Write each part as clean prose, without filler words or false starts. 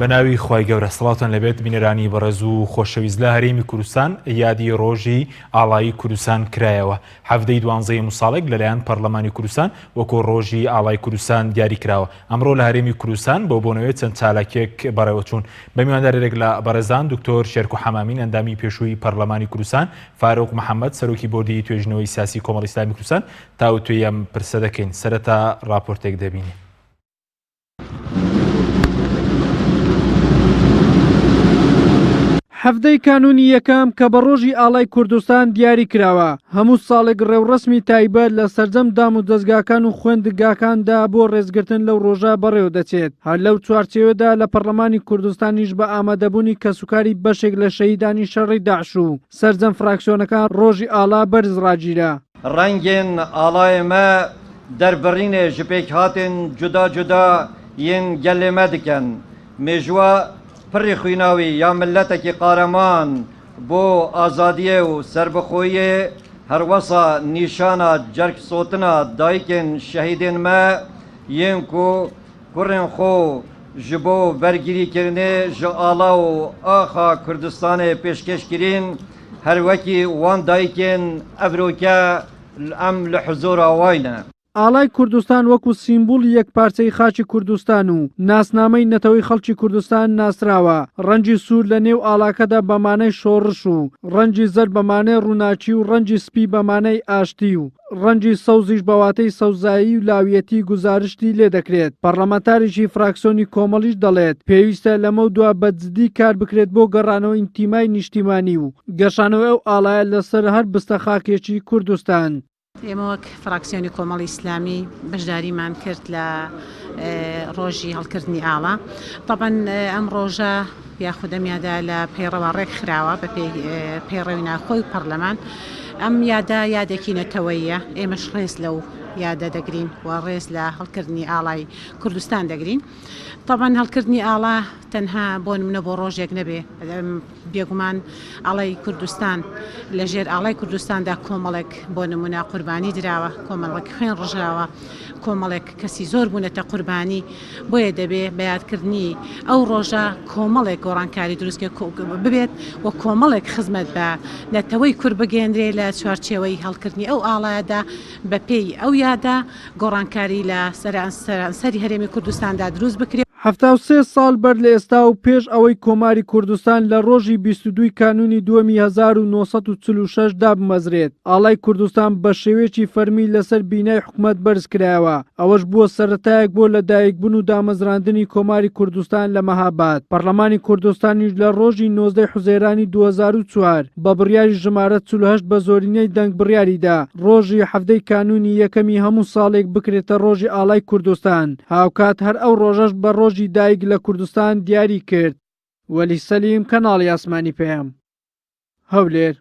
بەناوی خوای گەورە سڵاوتان لەبێت بینەرانی بەڕێز و خۆشەویست لە هەرێمی کوردستان یادی ڕۆژی ئاڵایی کوردستان کرایەوە. هەفتەی 12 موساڵێک لەلایەن پەرلەمانی کوردستان وەکو ڕۆژی ئاڵای کوردستان دیاری کراوە. ئەمڕۆ لە هەرێمی کوردستان بۆ بۆنەوەی چەند چالاکێک بەڕێوەچوون. بە میواندارێک لە بەڕێزان دکتۆر شێرکو حەمامین ئەندامی پێشووی پەرلەمانی کوردستان، فاروق محەممەد سەرۆکی بۆردی توێژنەوەی سیاسی کۆمەڵی ئیسلامی کوردستان تاوتوێ ئەم پرسە دەکەین. سەرەتا راپۆرتێک دەبینی. هەفتەی کانونی یەکەم کە بە ڕۆژی ئاڵای کوردستان دیاری کراوە، هەموو ساڵێک ڕێوڕەسمی تایبەت لە سەرجەم دام و دەستگاکان و خوێندگاکاندا بۆ ڕێزگرتن لەو ڕۆژە بەڕێوە دەچێت. هەر لەو چوارچێوەدا لە پەرلەمانی کوردستانیش بە ئامادەبوونی کەسوکاری بەشێک لە شەهیدانی شەڕی داعش و سەرجەم فراکسیۆنەکان ڕۆژی ئاڵا بەرز ڕاگیرە. ڕەنگێن ئاڵای me دەربڕینێ ji pêk hatin cuda cuda yên gelê me dikin. Mêjwa پڕی خویناوی یا ملەتێکی قارەمان بۆ ئازادیە و سربەخۆیە هەروەسا نیشانە جەرگ سۆتنە دایکên شەهیدên me yên ku kurên xwe ji bo bergirîkirinê ji ala û axa Kurdistanê pêşkêş kirîn, her wekî wan dayikên evroke em li huzura wan ne. ئاڵای کوردستان وەکو سیمبوڵ یەکپارچەی خاچی کوردستان و ناسنامەی نەتەوەی خەڵکی کوردستان ناسراوە. ڕەنجی سوور لە نێو ئاڵاکەدا بەمانەی شۆڕش و ڕەنجی زەرد بەمانەی ڕووناچی و ڕەنجی سپی بەمانەی ئاشتی و ڕەنجی سەوزیش بەواتەی سەوزایی و لاویەتی گزارشتی لێ دەکرێت. پەرلەمانتاریشی فراکسیۆنی کۆمەڵیش دەڵێت پێویستە لەمە دووە بەجددی کار بکرێت بۆ گەڕانەوە ئینتیمای نیشتیمانی و گەشانەوە ئەو ئاڵایە لەسەر هەر بستە خاکێکی کوردستان. ئێمە وەک فراکسیۆنی کۆمەڵی ئیسلامی بەشداریمان کرد لە ڕۆژی هەڵکردنی ئاڵا. طبعاً ئەم ڕۆژە یاخودەمیادا لە پەیڕەوە ڕێک خراوە بە پەیڕەوی ناخۆی پەرلەمان. ئەم یادە یادێکی نەتەوەییە، ئێمەش ڕێز لەو یادە دەگرین و ڕێز لە هەڵکردنی ئاڵای کوردستان دەگرین. طبعاً هەڵکردنی ئاڵا تەنها بۆ نمونە بۆ ڕۆژێک نەبێ، بێگومان ئاڵای کوردستان لەژێر ئاڵای کوردستاندا کۆمەڵێک بۆ نمونە قوربانی دراوە، کۆمەڵێک خوێن ڕژاوە، کۆمەڵێک کەسی زۆر بوونەتە قوربانی. بۆیە دەبێ بەیادکردنی ئەو ڕۆژە کۆمەڵێک گۆڕانکاری دروستکە ببێت و کۆمەڵێک خزمەت بە نەتەوەی کورد بگەێنرێ لە چوارچێوەی هەڵکردنی ئەو ئاڵایەدا بە پێی ئەو یادا گۆڕانکاری لە سەری هەرێمی کوردستاندا دروست بکرێت. 73 ساڵ بەر لە ئێستا و پێش ئەوەی کۆماری کوردستان لە ڕۆژی 22 کانونی دووەمی 1946 دا بمەزرێت، ئاڵای کوردستان بە شێوەیەکی فەرمی لەسەر بینای حکومەت بەرز کرایەوە. ئەوەش بووە سەرەتایەک بۆ لەدایکبوون و دامەزراندنی کۆماری کوردستان لە مەهاباد. پەرلەمانی کوردستانیش لە ڕۆژی 19 حوزەیرانی 2004 بە بڕیاری ژمارە 48 بە زۆرینەی دەنگ بڕیاریدا ڕۆژی هەفتەی کانونی یەکەمی هەموو ساڵێک بکرێتە ڕۆژی ئاڵای کوردستان. هاوکات هەر ئەو ڕۆژەش بە ڕۆژی دایک لە کوردستان دیاری کرد. وەلی سەلیم، کەناڵی ئاسمانی پێم، هەولێر.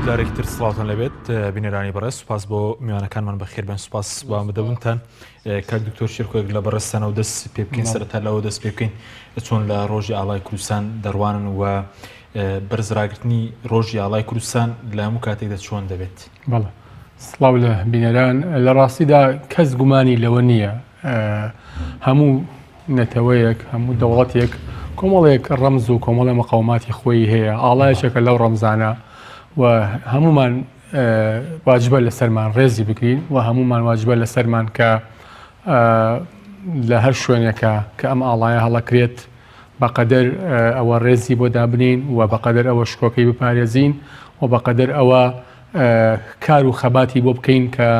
جارێکتر سڵاوتان لەبێت بینەرانی بەڕێز، سوپاس بۆ میوانەکانمان بەخێربێن، سوپاس بۆ ئامادەبوونتان. کاک دکتۆر شێرکۆیەک لە بەڕێستانەوە دەست پێ بکەین، سەرەتا لەوە دەست پێ بکەین چۆن لە ڕۆژی ئاڵای کوردستان دەڕوانن و بەرزڕاگرتنی ڕۆژی ئاڵای کوردستان لە هەموو کاتێکدا چۆن دەبێت. بەڵێ، سڵاو لە بینەران. لە ڕاستیدا کەس گومانی لەوە نییە هەموو نەتەوەیەک، هەموو دەوڵەتێک کۆمەڵێک ڕەمز و کۆمەڵە مەقاوماتی خۆی هەیە، ئاڵایەکە لەو ڕەمزانە و هەمومان واجبە لەسەرمان ڕێزی بکرین و هەمومان واجبە لەسەرمان کە لە هەر شوێنێکە کە ئەم ئاڵایە هەڵەکرێت بەقەدەر ئەوە ڕێزی بۆ دابنین و بەقەدەر ئەوە شکۆکەی بپارێزین و بەقەدەر ئەوە کار و خەباتی بۆ بکەین کە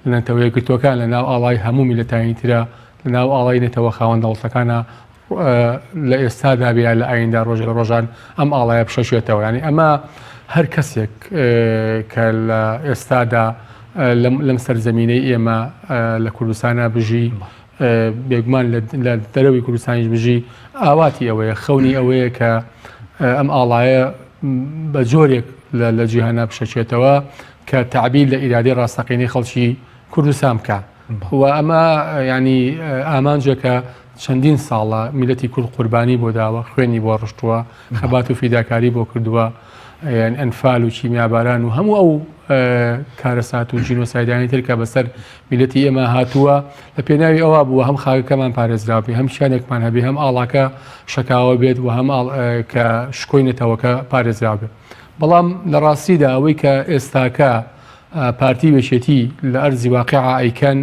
لە نەتەوەی گرتوەکان لە ناو ئاڵای هەموو میلەتانی ترە لە ناو ئاڵای نێتەوە خاوەن دەوڵەتەکانە لە ئێستادا بێ لە ئایندا ڕۆژ لە ڕۆژان ئەم ئاڵایە بشەشێتەوە. ینی ئەمە هەر کەسێک کە لە ئێستادا لەم سەرزەمینەی ئێمە لە کوردستانە بژی، بێگومان لە دەرەوەی کوردستانیش بژی، ئاواتی ئەوەیە، خەونی ئەوەیە کە ئەم ئاڵایە بە جۆرێک لە جیهانە بشەچێتەوە کە تعبیر لە ئیرادەی ڕاستەقینەی خەڵکی کوردستان بکە و ئەمە ینی ئامانجەکە چەندین ساڵە میلەتی کورد قوربانی بۆ داوە خوێنی بۆ ڕشتووە خەبات و فیداکاری بۆ کردووە ئەنفال و چیمیاباران و هەموو ئەو کارەسات و جینۆسایدانی ترکە بەسەر میلەتی ئێمە هاتووە لە پێناوی ئەوە بووە هەم خاکەکەمان پارێزراوی هەم شانێکمان هەبێ هەم ئاڵاکە شەکاوە بێت و هەم کە شکۆینێتەوەکە پارێزرا بێت بەڵام لە ڕاستیدا ئەوەی کە ئێستاکە پارتی بێشێتی لە ئەرزی واقعا ئەیکەن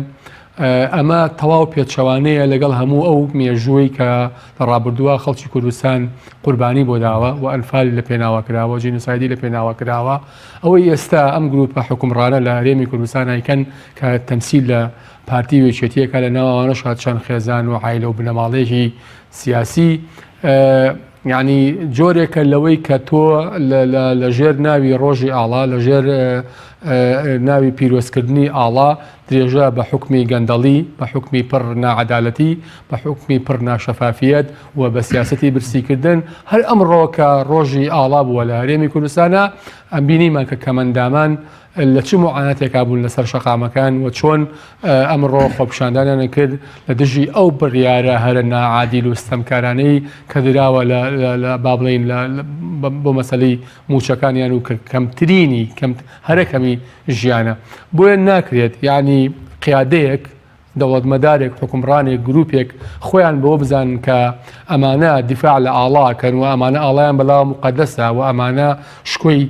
ئەمە تەواو پێچەوانەیە لەگەڵ هەموو ئەو مێژووی کە لە ڕابردووە خەڵکی کوردستان قوربانی بۆ داوە و ئەنفالی لە پێناوە کراوە جینۆسایدی لە پێناوە کراوە ئەوەی ئێستا ئەم گروپە حکومڕانە لە هەرێمی کوردستان ئەیکەن کە تەمسیل لە پارتی وێچێتیەکە لە ناوانەش چەند خێزان و عایلە و بنەماڵێکی سیاسی یعنی جۆرێکە لەوەی کە تۆ لە ژێر ناوی ڕۆژی ئاڵا لە ژێر ناوی پیرۆزکردنی ئاڵا درێژە بە حکمی گەندەڵی بە حکمی پڕ ناعەدالەتی بە حکمی پڕ ناشەفافیەت و بە سیاسەتی برسیکردن هەر ئەمڕۆ کە ڕۆژی ئاڵا بووە لە هەرێمی کوردستانە ئەم بینیمان کە کەمەندامان لە چ معاناتێکا بوون لەسەر شەقامەکان و چۆن ئەمڕۆ خۆپشاندانیان کرد لە دژی ئەو بڕیارە هەرە ناعادیل و ستەمکارانەی کە دراوە لە با بڵێن بۆ مەسەلەی موچەکانیان و کەمترینی هەرەکەمی ژیانە بۆیە ناکرێت یعنی قیادەیەک دەوڵەتمەدارێک حکومڕانێک گروپێک خۆیان بەوە بزان کە ئەمانە دیفاع لە ئاڵاکەن و ئەمانە ئاڵایان بەلاوە مقەدەسە و ئەمانە شکۆی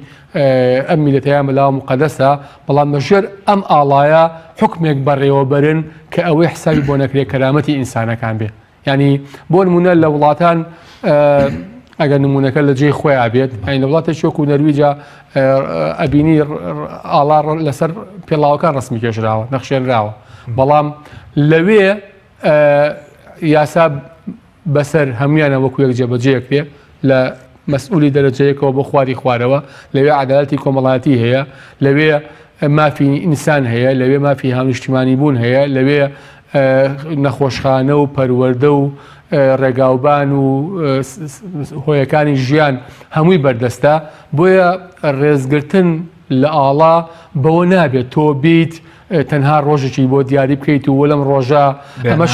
ئەم میلەتەیان بەلاوە مقەدەسە بەڵام بەژێر ئەم ئاڵایە حکمێک بەڕێوەبەرن کە ئەوەی حسابی بۆ نەکرێت کەرامەتی ئینسانەکان بێ ینی بۆ نمونە لە وڵاتان ئەگەر نمونونەکە لە جێی خۆیان بێت ئەین لە وڵاتە شۆک و نەرویجا ئەبینی ئاڵا لەسەر پێڵاوەکان ڕسمی کێشراوە نەخشێنراوە بەڵام لەوێ یاسا بەسەر هەمویانە وەکو یەک جێبەجێیەک پێ لە مەسئولی دەرەجەیەکەوە بۆ خواری خوارەوە لەوێ عەدالەتی کۆمەڵایەتی هەیە لەوێ مافی ئینسان هەیە لەوێ مافی هاونیشتیمانی بوون هەیە لەوێ نەخۆشخانە و پەروەردە و ڕێگاوبان و هۆیەکانی ژیان هەمووی بەردەستە بۆیە ڕێزگرتن لە ئاڵا بەوە نابێت تۆ بیت تەنها ڕۆژێکی بۆ دیاری بکەیت و لەم ڕۆژە ئەمەش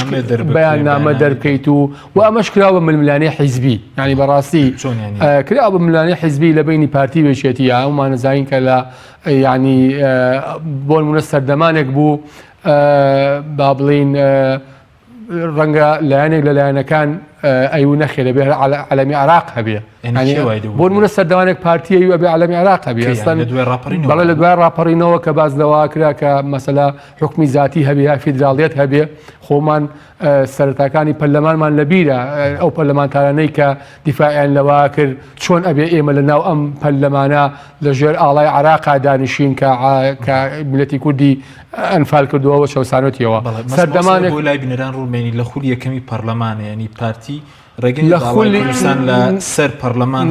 بەیان نامە دەربکەیت و ئەمەش کراوە ململانەی حیزبی ینی بەڕاستی کرا بە ململانەی حیزبی لە بینی پارتی وێچێتی ئەومان نزانین کە لە ینی بۆ نمونە سەردەمانێک بوو با بڵین ڕەنگە لایەنێک لە لایەنەکان ئەیوو نەخێ لەبێ عەلەمی عێراق هەبێ بۆ نمونە سەردەمانێک پارتی ئەیوو ئەبێ عەلەمی عێراق هەبێ بەڵێ لە دوای ڕاپەڕینەوە کە باز لەوە کرا کە مەسەلا حکمی ذاتی هەبێ یا فیدراڵیەت هەبێ خۆمان سەرەتاکانی پەرلەمانمان لەبیرە ئەو پەرلەمانتارانەی کە دیفاعیان لەوە کرد چۆن ئەبێ ئێمە لە ناو ئەم پەرلەمانە لەژێر ئاڵای عێراقا دانیشین کە میلەتی کوردی ئەنفال کردووەوە شەوسانەتیەوە سەردەمانێک لای بنەران ڕوومێنی لە خولی یەکەمی پەرلەمانە ینی پارتی ڕێگەی کوردستان لە سەر پەرلەمان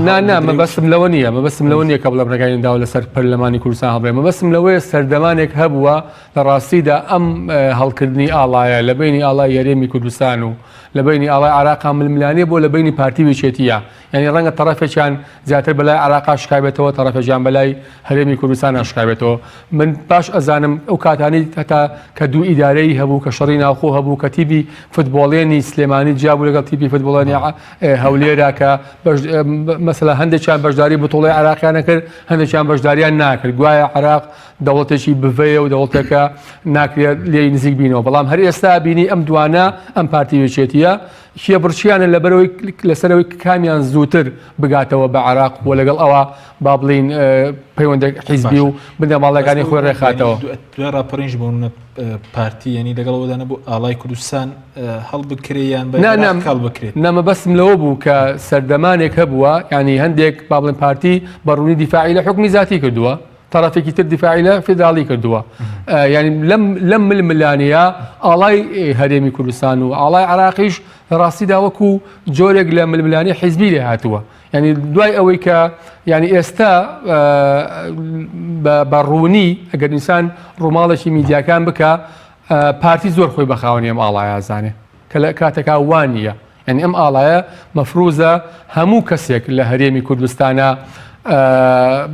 مەبەستم لەوە نییە مەبەستم لەوە نییە کە بڵە بڕێگەی داوە لەسەر پەرلەمانی کوردستان هەڵبێ مەبەستم لەوەیە سەردەمانێک هەبووە لە ڕاستیدا ئەم هەڵکردنی ئاڵایە لە بینی ئاڵای یاریێمی کوردستان و لە بینی ئاڵای عێراقا ململانێ بۆ لە بینی پارتی وێچێتیە ینی ڕەنگە تەڕەفێکیان زیاتر بەلای عێراقا شکایبێتەوە تەڕەفێکیان بەلای هەرێمی کوردستان شکایبێتەوە من باش ئەزانم ئەو کاتانی هەتا کە دوو ئیدارەی هەبوو کە شەڕی ناوخۆ هەبوو کە تیبی فوتبۆڵێنی سلێمانی جیابوو لەگەڵ تیبی فوتبۆڵێنی هەولێرا کە مەسەلا هەندێکیان بەشداری بەتوڵی عێراقیانە کرد هەندێکیان بەشداریان ناکرد گوایە عێراق دەوڵەتێکی بڤەیە و دەوڵەتێکە ناکرێت لێی نزیک بینەوە بەڵام هەر ئێستا بینی ئەم دوانە ئەم پارتی وێچێتیە شیە بڕچیانە لەبەرەوەی لەسەرەوەی کامیان زووتر بگاتەوە بە عێراق و لەگەڵ ئەوە با بڵین پەیوەندێک حیزبی و بنەماڵەکانی خۆی ڕێخاتەوە دوای ڕاپەڕینش بۆ پارتی ینی لەگەڵەوەدانە بۆ ئاڵای کوردستان هەڵبکرێیان هەڵ بکرێت نەمەبەستم لەوە بوو کە سەردەمانێک هەبووە ینی هەندێک با بڵین پارتی بەڕوونی دیفاعی لە حکمی ذاتی کردووە طرفێکی تر دیفاعی لە فیدراڵی کردووە ینی لەم ململانەیە ئاڵای هەرێمی کوردستان و ئاڵای عێراقیش ڕاستیدا وەکو جۆرێک لە ململانی حیزبی لێ هاتووە ینی دوای ئەوەی کە ینی ئێستا بەڕوونی ئەگەر ئینسان ڕووماڵێکی میدیاکان بکە پارتی زۆر خۆی بەخاوەنی ئەم ئاڵایە ئازانێ کە لە کاتێکا وان نییە ینی ئەم ئاڵایە مەفروزە هەموو کەسێک لە هەرێمی کوردستانە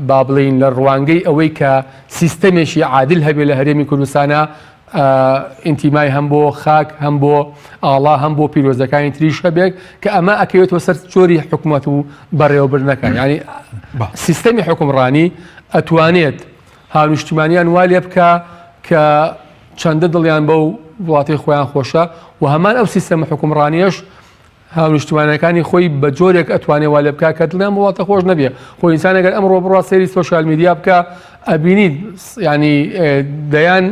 با بڵین لە ڕوانگەی ئەوەی کە سیستەمێکی عادل هەبێ لە هەرێمی کوردستانە ئینتیمای هەم بۆ خاک هەم بۆ ئاڵا هەم بۆ پیرۆزەکانی تریش هەبێت کە ئەمە ئەکەوێتەوە سەر جۆری حکوومەت و بەڕێوەبردنەکان ینی سیستەمی حکومڕانی ئەتوانێت هاونیشتیمانیان وا لێ بکە کە چەندە دڵیان بەو وڵاتی خۆیان خۆشە و هەمان ئەو سیستەمە حکومڕانیەش هاونیشتیمانەکانی خۆی بە جۆرێک ئەتوانێت وا لێ بکە کە دڵیان بە وڵاتە خۆش نەبێ خۆی ئینسانەگەر ئەمڕۆ بڕوا سەیری سۆشیال میدیا بکە ئەبینیت ینی دەیان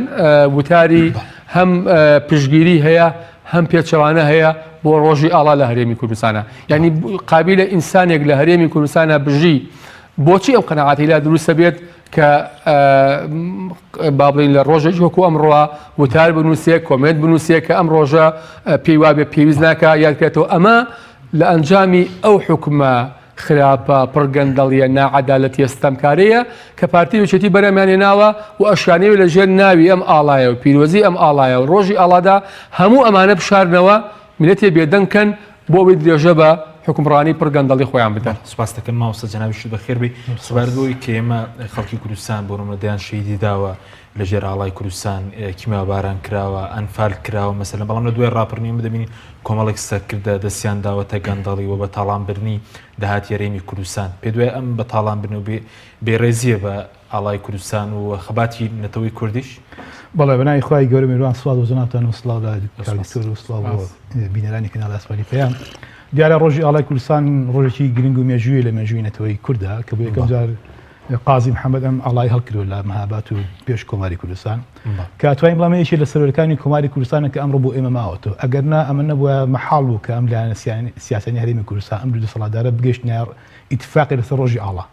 وتاری هەم پشگیری هەیە هەم پێچەوانە هەیە بۆ ڕۆژی ئاڵا لە هەرێمی کوردستانە ینی قابلە ئینسانێک لە هەرێمی کوردستانە بژی بۆچی ئەو قەنەعاتی لا دروستە بێت کە با بڵین لە ڕۆژێک وەکو ئەمڕۆوە وتار بنووسێت کۆمنت بنووسێت کە ئەم ڕۆژە پێی وابێ پێویست ناکە یادکرێتەوە ئەمە لە ئەنجامی ئەو حکومە خراپە پڕگەندەڵیە ناعەدالەتی ئەستەمکارەیە کە پارتی وچێتی بەرەمیانێ ناوە و ئەشانەوێت لە ژێر ناوی ئەم ئاڵایە و پیرۆزی ئەم ئاڵایە و ڕۆژی ئاڵادا هەموو ئەمانە بشارنەوە میلەتێ بێدەنگکەن بۆ بێت درێژە بە حکومڕانی پڕگەندەڵی خۆیان بدەن. سوپاس دەکەم ماوەستە جەنابی بەخێربی سوبارگەوەی کە ئێمە خەڵکی کوردستان بۆ ڕۆمەدەیان شەیدی داوە لە ژێر ئاڵای کوردستان کیما باران کراوە ئەنفال کراوە مەسەلەن بەڵام لە دوای ڕاپڕنیمە دەبینی کۆمەڵێک سەرکردە دەستیان داوەتە گەندەڵی و بە تاڵانبرنی داهاتی هەرێمی کوردستان پێ دوای ئەم بە تاڵانبرن و بێڕێزیە بە ئاڵای کوردستان و خەباتی نەتەوەی کوردیش بەڵێ بەناوی خوای گەورە میروان سواد و زناتان و سڵاو کالیسۆر و سڵاو بۆ بینەرانی کەناڵ ئاسمانی پێیان دیارە ڕۆژی ئاڵای کوردستان ڕۆژێکی گرنگ و مێژوویە لە مێژووی نەتەوەی کووردا کە بۆ یەکەم جار قازی محەممەد ئەم ئاڵای هەڵکردو لە مەهابات و پێش کۆماری کوردستان کە توانین بڵامەیەکی لە سەرۆرەکانی کۆماری کوردستانە کە ئەمڕۆ بۆ ئێمە ماوەتەوە ئەگەرنا ئەمە نەبووە مەحاڵ بوو کە ئەم لایەنە سیاسەتی هەرێمی کوردستان ئەم دوو دەسەڵاتدارە بگەیشتنە ئیتفاقی لەسەر ڕۆژی ئاڵا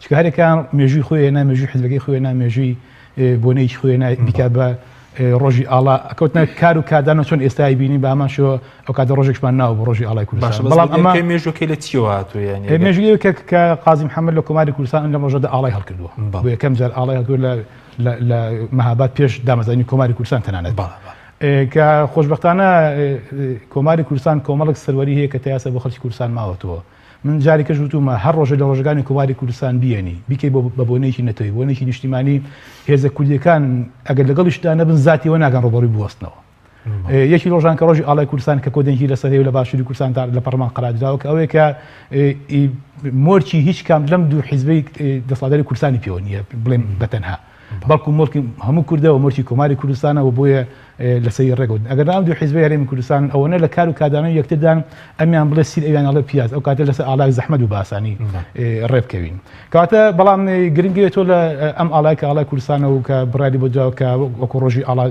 چکە هەرێکیان مێژووی خۆی هێنا مێژووی حیزبەکەی خۆی هێنا مێژووی بۆنەیەکی خۆی هێنا بیکا بە ڕۆژی ئاڵا ئەکەوتنە کار و کادانە چۆن ئێستای بینی بە ئەمانشەوە ئەو کاتە ڕۆژێکمان ناوە بۆ ڕۆژی ئاڵای کوردستان بەڵام ئەمە مێژوەکەی لە چیەوە هاتووە مێژووی کە قازی محەممەد لە کۆماری کوردستان لەم ڕۆژەدا ئاڵای هەڵکردووە بۆ یەکەم جار ئاڵای هەڵکردووە لە مەهابات پێش دامەزانی کۆماری کوردستان تەنانەت کە خۆشبەختانە کۆماری کوردستان کۆمەڵێک سەروەری هەیە کە تایاسە بۆ خەڵکی کوردستان ماوەتەوە من جاری کەش وتومە هەر ڕۆژە لە ڕۆژگانی کۆماری کوردستان بیێنی بیکەی بە بۆنەیەکی نەتەوەی بۆنێکی نیشتیمانی هێزە کوردیەکان ئەگەر لەگەڵیشدا نەبن زاتیەوە ناگەن ڕۆبەڕووی بوەستنەوە یەکی ڕۆژان کە ڕۆژی ئاڵای کوردستان کە کۆدەنگی لەسەر هەیە لە باشووری کوردستان لە پەرلەمان قەرادراوە کە ئەوەیە کە مۆرچی هیچ کام لەم دوو حیزبەی دەسەڵاتداری کوردستانی پێوە نییە بڵێم بەتەنها بەڵکو مڵکی هەموو کوردەوە مۆرچی کۆماری کوردستانەوە بۆیە لەسەری ڕێگەوت ئەگەر ئەم دوو حیزبەی هەرێمی کوردستان ئەوەنە لە کار و کادانەوەی یەکتردان ئەمیان بڵێ سیر ئەویان ئەڵێ پیاز ئەو کاتە لەسەر ئاڵای زەحمەت و باسانی ڕێبکەوین کەواتە بەڵام گرنگی تۆ لە ئەم ئاڵای کە ئاڵای کوردستانە و کە بڕادی بۆ جاوە کە وەکو ڕۆژی ئاڵا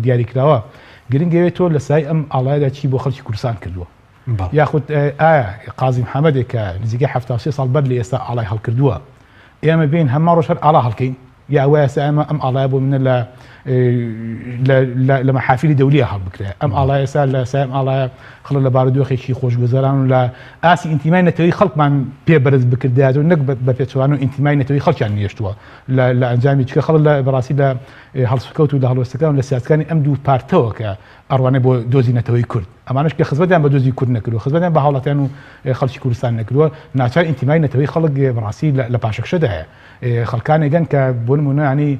دیاری کراوە گرنگەوێت تۆ لە سای ئەم ئاڵایدا چی بۆ خەڵکی کوردستان کردووە یاخود ئایا قازی محەممەدێک کە نزیکەی 73 ساڵ بەر لە ئێستا ئاڵای هەڵکردووە ئێمە بین هەمما ڕۆژ هەر ئاڵا هەڵکەین یا وایە ئەمە ئەم ئاڵایە بۆ منە لە مەحافلی دەولیە هەڵ بکرێ ئەم ئاڵایە ئێستا لە سای ئەم ئاڵایە خەڵک لە بارودۆخێکی خۆشگوزەران و لە ئاسی ئینتیمای نەتەوەی خەڵکمان پێ بەرز بکردایەوە نەک بە پێچوان و ئینتیمای نەتەوەی خەڵکیان نیشتووە لە ئەنجامی چکە خەڵک لە بەڕاستی لە هەڵسوکەوت و لە هەڵوەستەکان لە سیاسەکانی ئەم دوو پارتەوە کە ئەڕوانێ بۆ دۆزی نەتەوەی کورد ئەمانش کە خزمەتیان بە دۆزی کورد نەکردو خزمەتیان بە هاوڵاتیان و خەڵکی کوردستان نەکردووە ناچار ئینتیمای نەتەوەی خەڵک بەڕاستی لە پاشەکشەدایە خەڵکانێکگەن کە بۆ نمونە ینی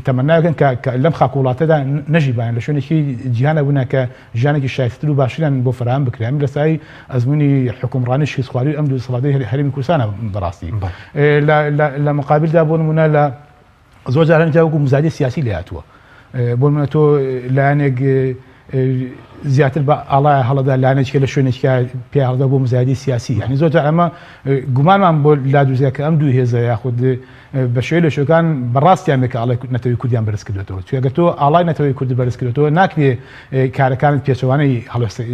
تەمەناگەن کە لەم خاک وڵاتەدا نەژیبان لە شوێنێکی جیهانە بوونا کە ژیانێکی شایستر و باشیان بۆ فراهم بکرێن لەسای ئەزمموی حکومڕانی شیزخواری ئەم دوو دەسەڵاتی هەرێمی کوردستانە بەڕاستی لە مقابلدا بۆ نمونە لە زۆر جاران جاوەکو مزادی سیاسی لێ هاتووە بۆ نمونە تۆ لایەنێک زیاتر بە ئاڵای هەڵەدا لایەنێکە لە شوێنێکە پێ هەڵدا بۆ مزادی سیاسی یعنی زۆر جار ئەمە گومانمان بۆ لادوزیە کە ئەم دوو هێزە یاخود بە شێوەیە لە شوێکان بەڕاستیان کە ئاڵای نەتەوەی کوردیان بەرز کردوێتەوە چونکە تۆ ئاڵای نەتەوەی کوردی بەرز کردوێتەوە ناکرێ کارەکانت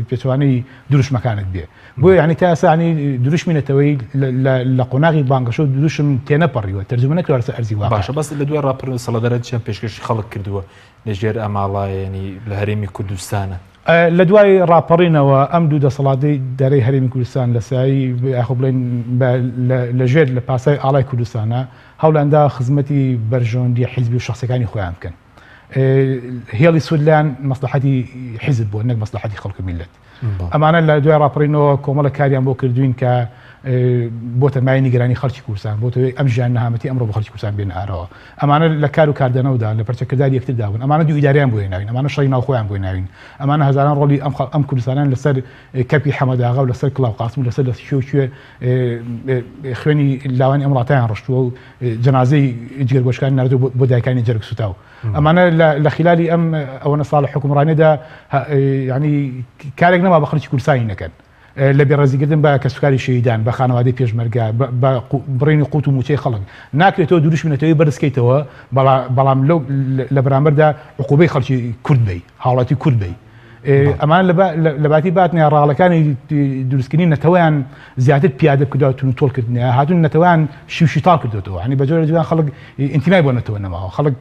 پێچەوانەی دروشمەکانت بێ بۆ یعنی تا ئێستا دروشمی نەتەوەی لە قۆناغی بانگەشە و دروشم تێنەپەڕیوە تەرجمە نەکرا لەسەر ئەرزی وا باشە بەس لە دوای ڕاپڕ سەڵەدەرەت چیان پێشکەشی خەڵک کردووە لەژێر ئەم ئاڵایەنی لە هەرێمی کوردستانە لە دوای ڕاپەڕینەوە ئەم دوو دەسەڵاتی دەرەی هەرێمی کوردستان لە سایی یاخۆ بڵێن لەژێر لە پاسای ئاڵای کوردستانە هەوڵاندا خزمەتی بەرژۆندی حیزبی و شخصەکانی خۆیان بکەن هێڵی سوودلیان مەسلحەتی حیزب بووە نەک مەسلحەتی خەڵکی میلەت ئەمانە لە دوای ڕاپەڕینەوە کۆمەڵە کاریان بۆ کردوین کە بۆتە مای نیگەرانی خەڵکی کوردستان بۆتەوەی ئەم ژیان نەهامەتی ئەمڕۆ بە خەڵکی کوردستان بێنە ئارەوە ئەمانە لە کار و کاردانەوەدا لە پەرچەکرداری یەکتردا بوون ئەمانە دوو ئیداریان بۆی ناوین ئەمانە شەڕی ناوخۆیان بۆی ناوین ئەمانە هەزاران ڕۆڵی ئەم کوردستانیان لەسەر کەپی حەمەداغا و لەسەر کڵاو قاسم و لەسەر لە شێ خوێنی لاوانی ئەم وڵاتیان ڕشتووە و جەنازەی جگەرگۆشکانی ناردووە بۆ دایکانی جەرگ سوتاو ئەمانە لە خلالی ئەم ئەوەنە ساڵە حکومڕانیدا ینی کارێک نەما بە خەڵکی کوردستانی نەکەن لە بێڕێزیکردن بە کەسوکاری شەهیدان بە خانەوادەی پێشمەرگە بە بڕینی قوت و موچەی خەڵک ناکرێتەوە دووش بنێتەوەی بەرزکەیتەوە بەڵام لە بەرامبەردا عقوبەی خەڵکی کورد بی هاوڵاتی کورد بی ئەمان لە باتی باتنێ ڕاڵەکانی دروستکردنی نەتەوەیان زیاتر پیادە کردوتون تۆڵکردنیە هاتون نەتەوەیان شیوشیتال کردوەوە ینی بەجۆرە جوان خەڵک ئینتیمای بۆ نەتەوە نەماوە خەڵک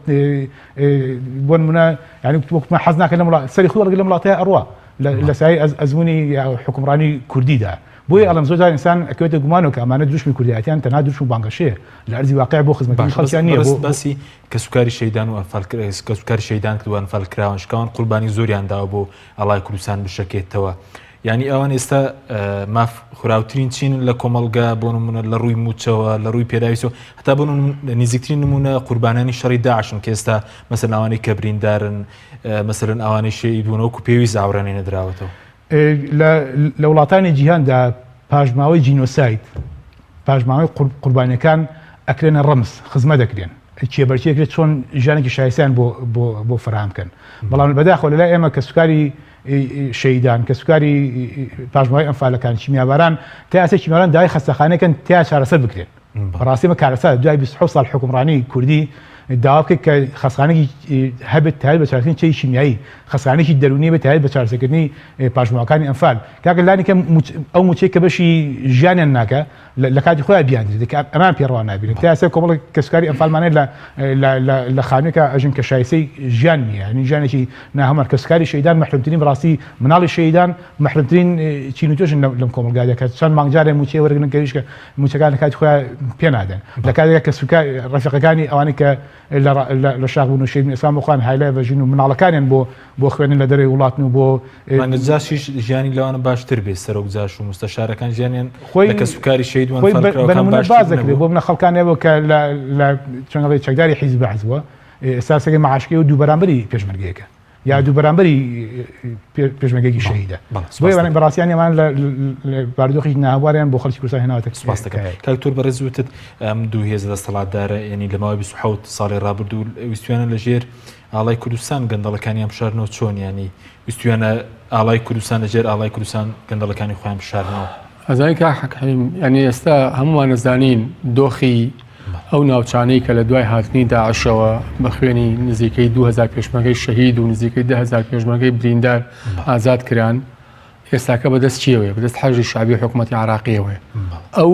بۆ نمونە ینی وەکتمە حەز ناکەن لە سەری خۆ لە وڵاتەیە ئەڕوا لە سای ئەزمموی حکومڕانی کوردیدا بۆی ئەڵم زۆر ئینسان ئەکەوێتە گومانەوە کە ئەمانە دوشمی کوردیاتیان تەنها دوشم بانگەشەیە لە ئەرزی واقع بۆ خزمەتی خەڵکیان نییە باسی کەسوکاری شەیدان و کەسوکاری شەیدان کردوان فەلکراون شکاوان قوربانی زۆریان داوە بۆ ئەڵای کوردستان بشەکێتەوە یعنی ئەوان ئێستا ماف خوراوترین چین لە کۆمەڵگا بۆ نمونە لە ڕووی موچەوە لە ڕووی پێداویستەوە هەتا بۆ نزیکترین نمونە قوربانانی شەڕی داعشن کە ئێستا مەسەن ئەوانەی کە بریندارن مەسەرن ئەوانەی شەهیدبوون وەکو پێویست ئاوڕێنێ نەدراوەتەوە لە وڵاتانی جیهاندا پاژماوەی جینۆسایت پاژماوەی قوربانیەکان ئەکرێنە ڕەمز خزمەت دەکرێن کێبەرچێکرێت چۆن ژیانێکی شایستیان بۆ فراهمکەن بەڵام بەداخۆ لەلای ئێمە کە سوکاری شەیدان کە سوکاری پاژماوەی ئەمفالەکان چیمیاباران تا ئاسە چیمیاباران داوای خەستەخانەکەن تیا چارەسەر بکرێن بەڕاستیمە کارەسا دوای 26 ساڵ حکومڕانی کوردی داوا بکەیت کە خەستخانێکی هەبێت تایید بە چارەسەکردنی چای شیمیایی خەستخانێکی دەرونی بێت تایید بە چارەسەکردنی پاژماوەکانی ئەمفال کاکە لانی کە ئەو موچەی کە بەشی ژیانیان ناکە لە کاتی خۆیان بیاندرێت ئەمان پێڕوا نابێت تا ئاسە کۆمەڵێک کەسوکاری ئەمفالمانێت لە خانوێکە ئەژن کە شایستەی ژیان نییە ینی ژیانێکی ناهەمەر کەسوکاری شەیدان مەحرومترین بەڕاستی مناڵی شەیدان مەحرومترین چین و تۆژن لەم کۆمەلگایە کە چەند مانگجارێ موچەی وەرگن کەویش کە موچەکان لە کاتی خۆیان پێ نادەن لە کاتێکە کەسوکار ڕەفیقەکانی ئەوانەی کە لە شاغبوون و شەیدن ئێسلام بخوان هایلای بەژین و مناڵەکانیان بۆ خوێنن لە دەرەوەی وڵاتن و بۆ مانگجاشیش ژیانی لەوانە باشتر بێت سەرۆکجاش و مستەشارەکان ژیانیان لە کەسوکاری شەیدوان فەرقراوەکان باشتر بێت بۆ منە خەڵکانەوە کە لە چۆنەڵی چەکداری حیزب حزبوە ئێساسەکەی معاشکی و دوو بەرامبەری پێشمەرگەیەکە یا دوو بەرامبەری پێشمەرگەیەکی شەهیدە بۆیە بەڕاستیان ئەمان لە باردۆخی ناهەواریان بۆ خەڵکی کوردستان هێناوەتە سپاس دەکەم کاکتۆر بەڕێز وتت ئەم دوو هێز دەسەڵاتدارە یعنی لە ماوەی 27 ساڵی ڕابردوو ویستویانە لەژێر ئاڵای کوردستان گەندەڵەکانی ئەم شارنەوە چۆن ینی ویستویانە ئاڵای کوردستان لەژێر ئاڵای کوردستان گەندەڵەکانی خۆیان بشارنەوە ئەزای کا حەکیم ینی ئێستا هەمووان نەزانین دۆخی ئەو ناوچانەی کە لە دوای هاتنی داعشەوە بە خوێنی نزیکەی 2000 پێشمەرگەی شەهید و نزیکەی 10,000 پێشمەرگەی بریندار ئازاد کران ئێستاکە بەدەست چیەوەیە بەدەست حەژی شعبی حکوومەتی عراقیەوەی ئەو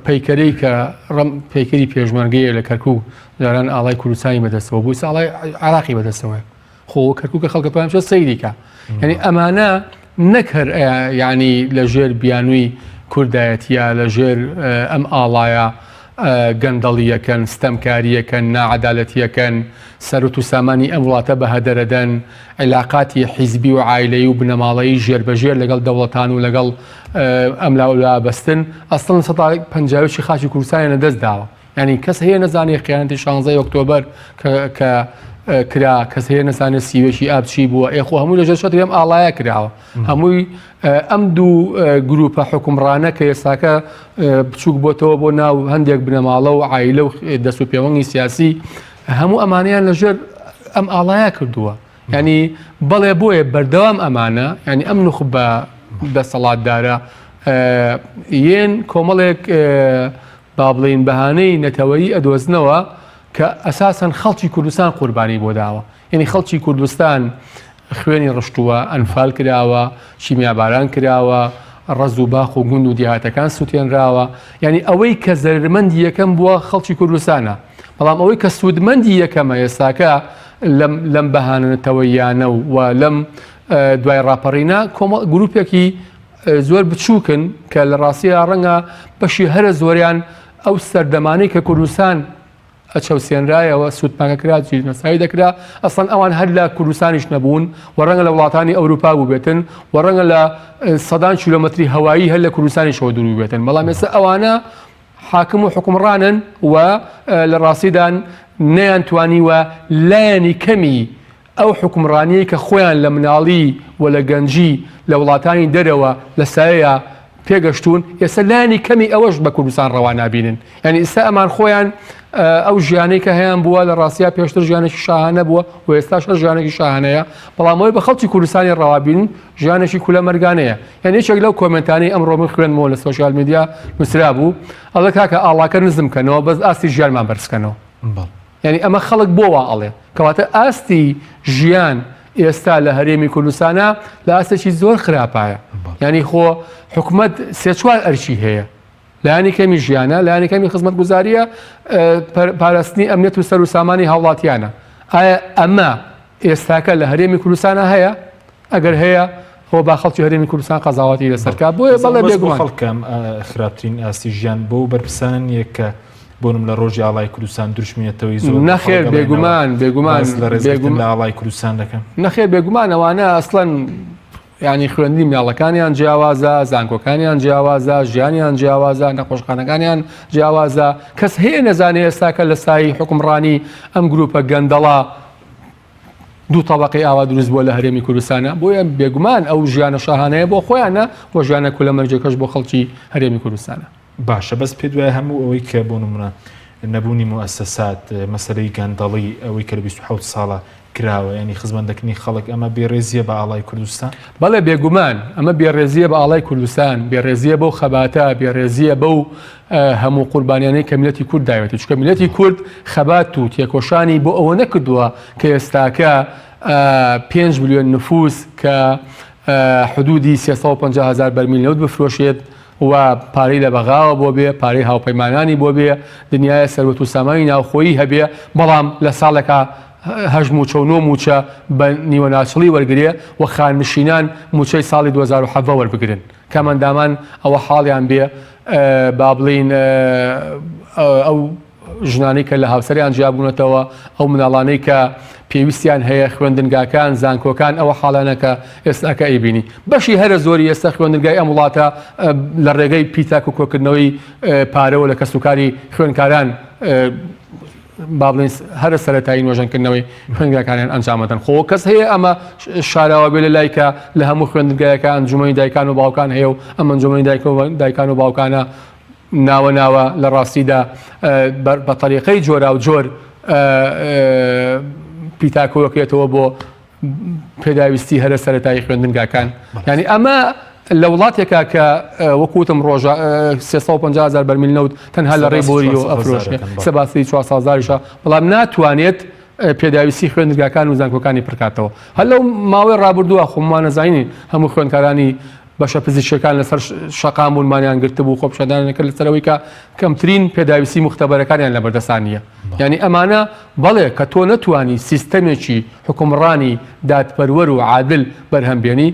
پەیکەرەی کە ڕەم پەیکەری پێشمەرگەیە لە کەرکوو لەران ئاڵای کوردستانی بەدەستەوە بووی ئاڵای عراقی بەدەستەوە خۆ کەرکووکە خەڵکە پێیان شە سەیریکە یعنی ئەمانە نەکرد ینی لە ژێر بیانووی کوردایەتیە لە ژێر ئەم ئاڵایە گەندەڵیەکەن ستەمکاریەکەن ناعەدالەتیەکەن سەرۆت و سامانی ئەم وڵاتە بە هەدەرەدەن عیلاقاتی حیزبی و عایلەی و بنەماڵەیی ژێربەژێر لەگەڵ دەوڵەتان و لەگەڵ ئەملاولا بەستن ئەسڵن 150 خاچی کوردستانیانە دەست داوە ینی کەس هەیە نەزانێ خیانەتی 16 ئۆکتۆبەر کە کرا کەس هەیە نەزانێت سیوێکی ئابچی بووە ئێخۆ هەمووی لەژێر شەتری ئەم ئاڵایە کراوە هەمووی ئەم دوو گروپە حکومڕانە کە ئێستاکە بچووک بۆتەوە بۆ ناو هەندێک بنەماڵە و عایلە و دەست و پێوەنگی سیاسی هەموو ئەمانیان لەژێر ئەم ئاڵایە کردووە ینی بەڵێ بۆیە بەردەوام ئەمانە ینی ئەم نوخبە دەسەڵاتدارە یەن کۆمەڵێک با بڵێن بەهانەی نەتەوەیی ئەدۆزنەوە کە ئەساسەن خەڵکی کوردستان قوربانی بۆ داوە یعنی خەڵکی کوردستان خوێنی ڕشتووە ئەنفال کراوە شیمیاباران کراوە ڕز و باخ و گوند و دیهاتەکان سووتێنراوە یعنی ئەوەی کە زەرمەندی یەکەم بووە خەڵکی کوردستانە بەڵام ئەوەی کە سوودمەندی یەکەمە ئێستاکە لەم بەهانەتەوەیانە و لەم دوای ڕاپەڕینا گروپێکی زۆر بچووکن کە لە ڕاستیە ڕەنگە بەشی هەرە زۆریان ئەو سەردەمانەی کە کوردستان ئەچەوسێنرایەوە سوودماکەکرا جیرنەسایی دەکرا ئەسڵەن ئەوان هەر لە کوردستانیش نەبوون و ڕەنگە لە وڵاتانی ئەوروپا بوو بێتن و ڕەنگە لە سەدان کیلۆمەتری هەوایی هەر لە کوردستانیشەوە دوور بێتن بەڵام ئێستا ئەوانە حاکم و حکومڕانن و لە ڕاستیدان نەیانتوانیوە لایەنی کەمی ئەو حکومڕانیە کە خۆیان لە مناڵی و لە گەنجی لە وڵاتانی دەرەوە لە سایەیە پێگەشتون ئێستا لایەنی کەمی ئەوەش بە کوردستان ڕەوا نابینن یعنی ئێستا ئەمان خۆیان ئەو ژیانەی کە هەیەیان بووە لە ڕاستیا پێشتر ژیانێکی شاهانە بووە و ئێستاش ژیانێکی شاهانەیە بەڵامەوەی بە خەڵکی کوردستانی ڕەوابین ژیانێکی کولە مەرگانەیە یعنی یەکێک لەو کۆمنتانی ئەمڕۆ من خوێنمەوە لە سۆشیال میدیا نووسرا بوو ئەڵێ کاکە ئاڵاکە نزمکەنەوە بەس ئاستی ژیانمان بەرزکەنەوە یعنی ئەمە خەڵک بۆ وا ئەڵێ کەواتە ئاستی ژیان ئێستا لە هەرێمی کوردستانە لە ئاستێکی زۆر خراپایە یعنی خۆ حکومەت سێ چوار ئەرچی هەیە لایەنی کەمی ژیانە لایەنی کەمی خزمەتگوزاریە پاراستنی ئەمنیەت و سەر و سامانی هاوڵاتیانە ئایا ئەمە ئێستاکە لە هەرێمی کوردستانە هەیە ئەگەر هەیە خۆ با خەڵکی هەرێمی کوردستان قەزاوەتی لەسەرکە بۆیە بەڵێ بێگومان خەڵکەم خراپترین ئاستی ژیان بۆ بەرپرسانن یەکە بۆنم لە ڕۆژی ئاڵای کوردستان دروشمێتەوەی زۆر نەخێر بێگومان لە ئاڵای کوردستان دەکەن نەخێر بێگومان ئەوانە ئەسڵەن ینی خوێندی میاڵەکانیان جیاوازە زانکۆکانیان جیاوازە ژیانیان جیاوازە نەخۆشخانەکانیان جیاوازە کەس هەیە نەزانێ ئێستاکە لە سایی حکومڕانی ئەم گروپە گەندەڵا دوو تەبەقەی ئاوا دروست بووە لە هەرێمی کوردستانە بۆیە بێگومان ئەو ژیانە شاهانەیە بۆ خۆیانە بۆ ژیانە کولەمەرجەکەش بۆ خەڵکی هەرێمی کوردستانە باشە بەس پێ دوای هەموو ئەوەی کە بۆ نمونە نەبوونی موسسات مەسەلەی گەندەڵی ئەوەی کە لە 27 ساڵە کراوە ینی خزمەندەکردنی خەڵک ئەمە بێڕێزیە بە ئاڵای کوردستان بەڵێ بێگومان ئەمە بێڕێزیە بە ئاڵای کوردستان بێڕێزیە بەو خەباتە بێڕێزیە بەو هەموو قوربانیانەی کە میلەتی کورد داوێتە چونکە میلەتی کورد خەبات و تێکۆشانی بۆ ئەوە نەکردووە کە ئێستاکە 5 ملیۆن نفوس کە حدودی 350,000 بەرمیل نەوت بفرۆشێت و پارەی لە بەغاوە بۆ بێ پارەی هاوپەیمانانی بۆ بێ دنیای سەروەت و سامانی ناوخۆیی هەبێ بەڵام لە ساڵێکە هەژ موچە و نۆ موچە بە نیوەناچڵی وەرگێ و خانمشینان موچەی ساڵی 2007 وەربگرن کەمەندامان ئەوە حاڵیان بێ با بڵین ئەو ژنانی کە لە هاوسەریان جیابوونەتەوە ئەو مناڵانەی کە پێویستیان هەیە خوێندنگاکان زانکۆکان ئەوە حاڵانەکە ئێستاکە ئەیبینی بەشی هەرە زۆری ئێستا خوێندنگای ئەم وڵاتە لە ڕێگەی پیتاک و کۆکردنەوەی پارەوە لە کەسوکاری خوێنکاران با بڵین هەرە سەرەتایی نوێژەنکردنەوەی خوێندنگاکانیان ئەنجامەدەن خۆ کەس هەیە ئەمە شاراوە بێ لە لایکە لە هەموو خوێندنگایەکە ئەنجومەنی دایکان و باوکان هەیە و ئەم ئەنجومەنی دایکان و باوکانە ناوە لە ڕاستیدا بە تەریقەی جۆرا و جۆر پیتاکۆکێتەوە بۆ پێداویستی هەرە سەرەتایی خوێندنگاکان ینی ئەمە لە وڵاتێکا کە وەکوتم ڕۆژە 350,000 بەرمیل نەوت تەنها لە ڕێی بۆری و ئەفرۆشێ سەباسی 400,000شە بەڵام ناتوانێت پێداویستی خوێندنگاکان و زانکۆکانی پڕکاتەوە هەر لەو ماوەی ڕابردووە خۆمان نەزانین هەموو خوێندکارانی بەشە پزیشکەکان لەسەر شەقام بوونمانیان گرتبوو خۆپشەدانەکە لەسەرەوەی کە کەمترین پێداویستی مختبەرەکانیان لە بەردەستانیە یعنی ئەمانە بەڵێ کە تۆ نەتوانی سیستەمێکی حکومڕانی دادپەروەر و عادل بەرهەمبێنی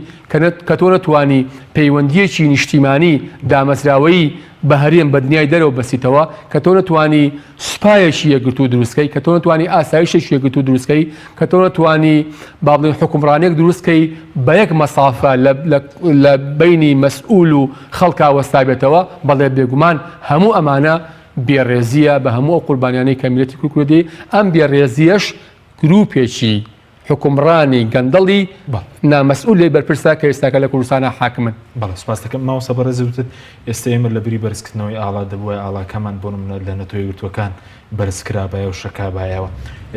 کە تۆ نەتوانی پەیوەندیەکی نیشتیمانی دامەزراوەی بە هەرێم بە دنیای دەرەوە بەسیتەوە کە تۆ نەتوانی سوپایەکی یەکگرت و دروستکەی کە تۆ نەتوانی ئاسایشێکی یەکگرت و دروستکەی کە تۆ نەتوانی با بڵین حکومڕانێک دروستکەی بە یەک مەسافە لە بینی مەسئول و خەڵکا وەستا بێتەوە بەڵێ بێگومان هەموو ئەمانە بێڕێزیە بە هەموو ئەو قوربانیانەی کە میلەتی کوردی ئەم بێڕێزیەش گروپێکی حکومڕانی گەندەڵی نامەسئول لێ بەرپرسا کە ئێستاکە لە کوردستانە حاکمن بەڵێ سوپاس دەکەم ماوەسە بەڕێزوتت ئێستا ئێمە لە بری بەرزکردنەوەی ئاڵا دەبووە ئاڵاکەمان بۆ نمونە لە نەتۆی گرتوەکان بەرزکرابایە و شەکابایەوە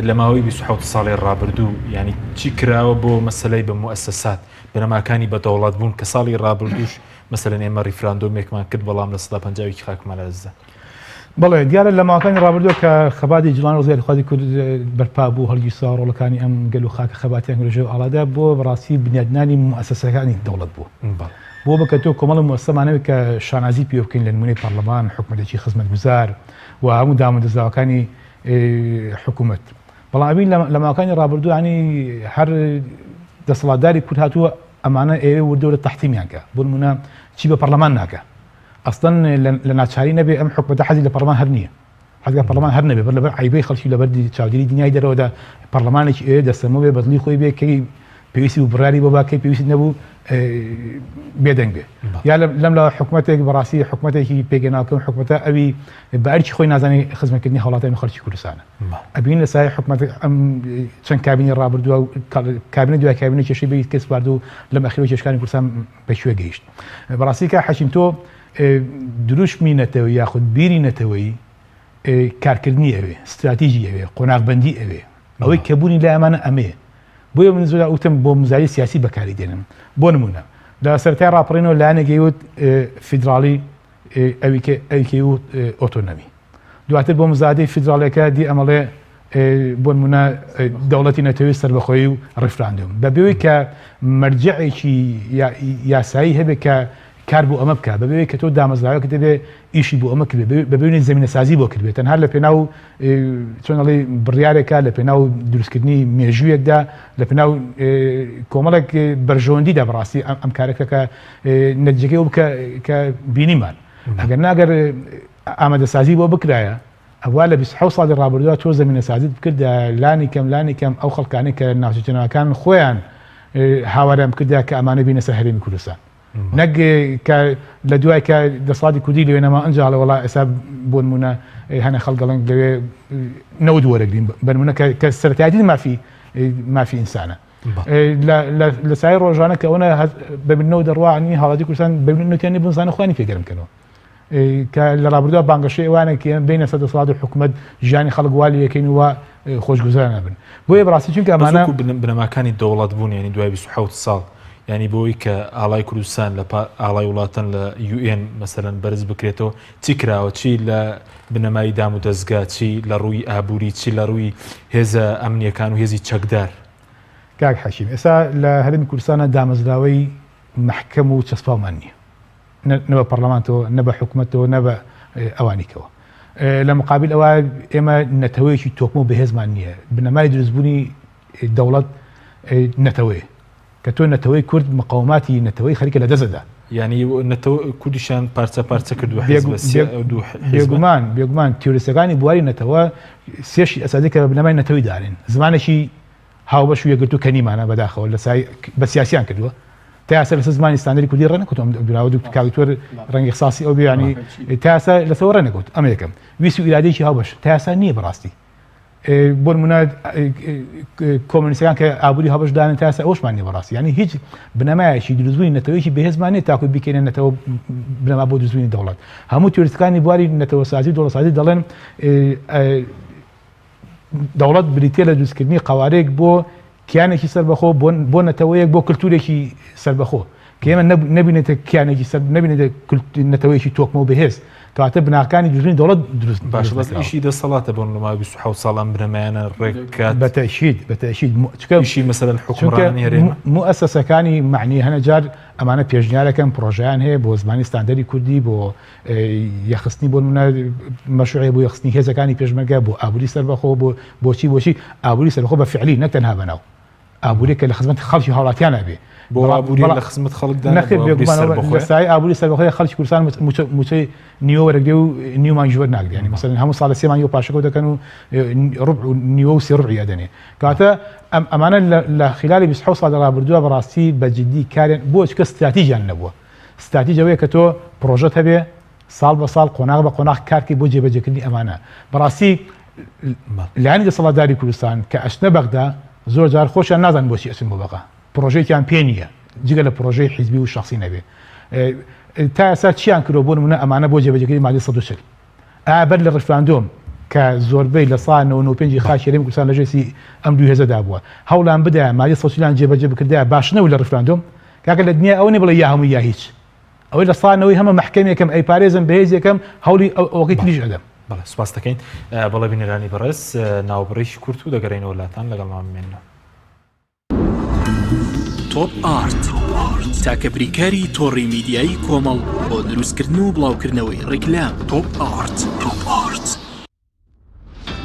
لە ماوەی 27 ساڵی ڕابردوو ینی چی کراوە بۆ مەسەلەی بە موسسات بنەماکانی بەدەوڵات بوون کە ساڵی ڕابردووش مەسەلەن ئێمە ریفراندۆمێکمان کرد بەڵام لە 150 خاکمان لەدەستدا بەڵێ دیارە لە ماوەکانی ڕابردووە کە خەباتی جوڵان ڕۆزگاری خواردی کورد بەرپا بوو هەڵگی ساڕۆڵەکانی ئەم گەل و خاکە خەباتیان گرژێ و ئاڵادا بۆ بەڕاستی بنیادنانی موسسەکانی دەوڵەت بوو بۆ بکە تۆ کۆمەڵ موسسەمانەوێت کە شانازی پێ بکەین لە نمونەی پەرلەمان حکومەتێکی خزمەتگوزار و هەموو دامەدەزراوەکانی حکوومەت بەڵام ئەبین لە ماوەکانی ڕابردوو ینی هەر دەسەڵاتداری کورد هاتووە ئەمانە ئێوە وردەوە لە تەحتیمیان کە بۆ نمونە چی بە پەرلەمان ناکە ئەستن لە ناچاری نەبێ ئەم حکومەتە حەزی لە پەرلەمان هەر نییە حەزگا پەرلەمان هەر نەبێ لەبەر عیبەی خەڵکی لەبەر چاودێری دنیای دەرەوەدا پەرلەمانێکی دەستەمە بێ بەدڵی خۆی بێ کەی پێویستی و بڕیاری بۆ باکەی پێویست نەبوو بێدەنگ بێ یا لەم لە حکوومەتێک بەڕاستی حکوومەتێکی پێگەناوکەم حکوومەتە ئەوی بە ئەرکی خۆی نازانی خزمەتکردنی هەوڵاتیانی خەڵکی کوردستانە ئەبین لە سای حکوومەت چەند کابینی ڕابردووە و کابینە دوای کابینە کێشەی بێت کەس بارد و لەم ئەخیرەوە کێشەکانی کوردستان بەکوێ گەیشت بەڕاستی کە حەشیم تۆ دروشمی نەتەوەی یاخود بیری نەتەوەی کارکردنی ئەوێ استراتیژی ئەوێ قۆناغبەندی ئەوێ ئەوەی کەبوونی لای ئەمانە ئەمەیە بۆیە من زۆر وتم بۆ مزاری سیاسی بەکاری دێنم بۆ نمونە لە سەرەتای ڕاپەڕینەوە لایەنێگەیوت فیدراڵی ئەویکەی و ئۆتۆنۆمی دواتر بۆ مزادەی فیدراڵەکە دی ئەمەڵێ بۆ نمونە دەوڵەتی نەتەوەی سەربەخۆیی و ڕیفراندوم بەبێەوەی کە مەرجعێکی یاسایی هەبێت کە کار بۆ ئەمە بکە بەبێ کە تۆ دامەزراوەکە دەبێ ئیشی بۆ ئەمە کرد بەبێنی زمینە سازی بۆ کردێت تەنها لە پێناو چۆنەڵی بڕیارێکە لە پێناو دروستکردنی مێژوویەکدا لە پێناو کۆمەڵێک بەرژەوەندیدا بەڕاستی ئەم کارەکە کە نەتیجەکەی بکە کە بینیمان ئەگەر ناگەر ئامادەسازی بۆ بکرایە ئەووا لە 27 ساڵی ڕابردووە تۆ زمینە سازیت بکرد لانی کەم ئەو خەڵکانەی کە ناوچەجەنەوەکان خۆیان هاوارەم کردە کە ئەمانە بینە سەر هەرێمی کوردستان نەک لە دوای کە دەسەڵاتی کوردی لەوێنەما ئەنجاڵە وڵا ئێستا بۆ نمونە هەنە خەڵگەڵنگ لەوێ نەود وەرەگرین بەنمونە کە سەرەتایەتی مافی ئینسانە لە سای ڕۆژانە کە ئەوە ببنەوە دەڕوانی هاڵاتی کوردستان ببنەوەتیانی بنزانە خوانی پێگەرمکەنەوە کە لە ڕابردووە بانگەشەی ئەوانە کە بینە سەر دەسەڵات و حکوومەت ژیانی خەڵک والی یەکەین وە خۆشگوزار نەبن بۆیە بەڕاستی چونکە ئەمانە بنەماکانی دەوڵەت بوون ینی دوای 27 ساڵ ینی بۆی کە ئاڵای کوردستان لە ئاڵای وڵاتان لە UN مەسەرەن بەرز بکرێتەوە چی کراوە چی لە بنەمای دام و دەستگا چی لە ڕووی ئابووری چی لە ڕووی هێزە ئەمنیەکان و هێزی چەکدار کاک حەشیم ئێستا لە هەرێمی کوردستانە دامەزراوەی محکەم و چەسپاومان نییە نە بە پەرلەمانتەوە نە بە حکوومەتەوە نە بە ئەوانیکەوە لە مقابل ئەوە ئێمە نەتەوەیەکی تۆکمە و بەهێزمان نییە بنەمای دروستبوونی دەوڵەت نەتەوەیە کە تۆ نەتەوەی کورد مقاوماتی نەتەوەی خەریکە لە دەزەدا ینی کوردیشان پارچە کردووە بێگومان تیۆریستەکانی بواری نەتەوە سێشی ئەساسی کە بنەمای نەتەوەی دارێن زمانێکی هاوبەش و یەکگرتو کەنیمانە بەداخەوە لە سای بە سیاسیان کردووە تا ئێستا لەسەر زمانی ستاندەری کوردی ڕەنەکەوتم دراوە کاویتوەر ڕەنگی خساسی ئەو بیانی تا ئێستا لەسەوە ڕەنەکەوت ئەمە یەکەم ویستی و ئیرادەیەکی هاوبەش تا ئێستا نییە بەڕاستی بۆ نمونە کۆمۆنیستەکان کە ئابووری هەڵبەشدانن تا ئێستا ئەوشمان نییە بەڕاستی ینی هیچ بنەمایەکی دروستبوونی نەتەوەیەکی بەهێزمان نییە تاکو بیکەنە نەتەوە بنەما بۆ دروستبوونی دەوڵەت هەموو تیۆریستەکانی بواری نەتەوە سازی دەوڵەتسازی دەڵێن دەوڵەت بریتە لە دروستکردنی قوارێک بۆ کیانێکی سەربەخۆ بۆ نەتەوەیەک بۆ کللتورێکی سەربەخۆ کە ئێمە نبینێتە کیانێکی نبینێتە نەتەوەیەکی تۆکمە و بەهێز کەواتە بناکانی دروستنی دەوڵەت دروست باشیشی دەسەڵاتە بۆ لەماوەی 27 ساڵان بنەمایانە ڕێککات بەتەشید چکەشی مەسەلەن حکومڕانی هەرێمە مؤسسەکانی معنی هەنە جار ئەمانە پێشنیارەکەن پرۆژیان هەیە بۆ زمانی ستاندەری کوردی بۆ یەخستنی بۆ نمونە مەشروعی بۆ یەخستنی هێزەکانی پێشمەرگە بۆ ئابووری سەربەخۆ بۆچی ئابووری سەربەخۆ بە فعلی نەک تەنها بەناو ئابووری کە لە خزمەت خەڵکی هاوڵاتیانە بێ بۆ ئابووری لە خزمەت خەڵکدا لەسای ئابووری سەربەخۆی خەڵکی کوردستان موچەی نیوە وەرەگرێ و نیومان ژوەر ناگرێنی مەسەلەن هەموو ساڵە سێمان یۆ پاشەکەوت دەکەن و ڕوبع و نیوە و سێ ڕوبعی ئەدەنێ کەواتە ئەمانە لە خلالی 27 ساڵ ڕابردووە بەڕاستی بەجددی کارێن بۆ چکە استراتیژیان نەبووە استراتیژەوەیە کە تۆ پرۆژەت هەبێ ساڵ بە ساڵ قۆناغ بە قۆناغ کارکی بۆ جێبەجێکردنی ئەمانە بەڕاستی لایەنی دەسەڵاتداری کوردستان کە ئەچنە بەغدا زۆر جار خۆشیان نازان بۆچی ئەچن بۆ بەغا پرۆژەیەکیان پێ نییە جگە لە پرۆژەی حیزبی و شخصی نەبێ تا ئێستا چیان کردو بۆ نمونە ئەمانە بۆ جێبەجێکردنی مادەی 140 ئابەر لە ڕیفراندۆم کە زۆربەی لە ساڵ 95 خاچی هەرێمی کوردستان لەژێسی ئەم 2000دا بووە هەوڵان بدە مادەی 140 جێبەجێ بکردە باش نەوە لە ڕیفراندۆم کاکە لە دنیا ئەو نێ بڵێ یا هەموو یا هیچ ئەوەی لە ساڵنەوەی هەمە محکەمێکم ئەی پارێزم بەهێز یەکەم هەوڵی ئەوەکەی تریش ئەدەم بەڵێ سوپاس دەکەین بەڵێ بینەرانی بەڕێز ناوبڕێکی کورت و دەگەڕێنەوە وڵاتان لەگەڵمان بمێنەوە تۆپ ئارت تاکە بریکاری تۆڕی میدیایی کۆمەڵ بۆ دروستکردن و بڵاوکردنەوەی ڕیکلام تۆپ ئارت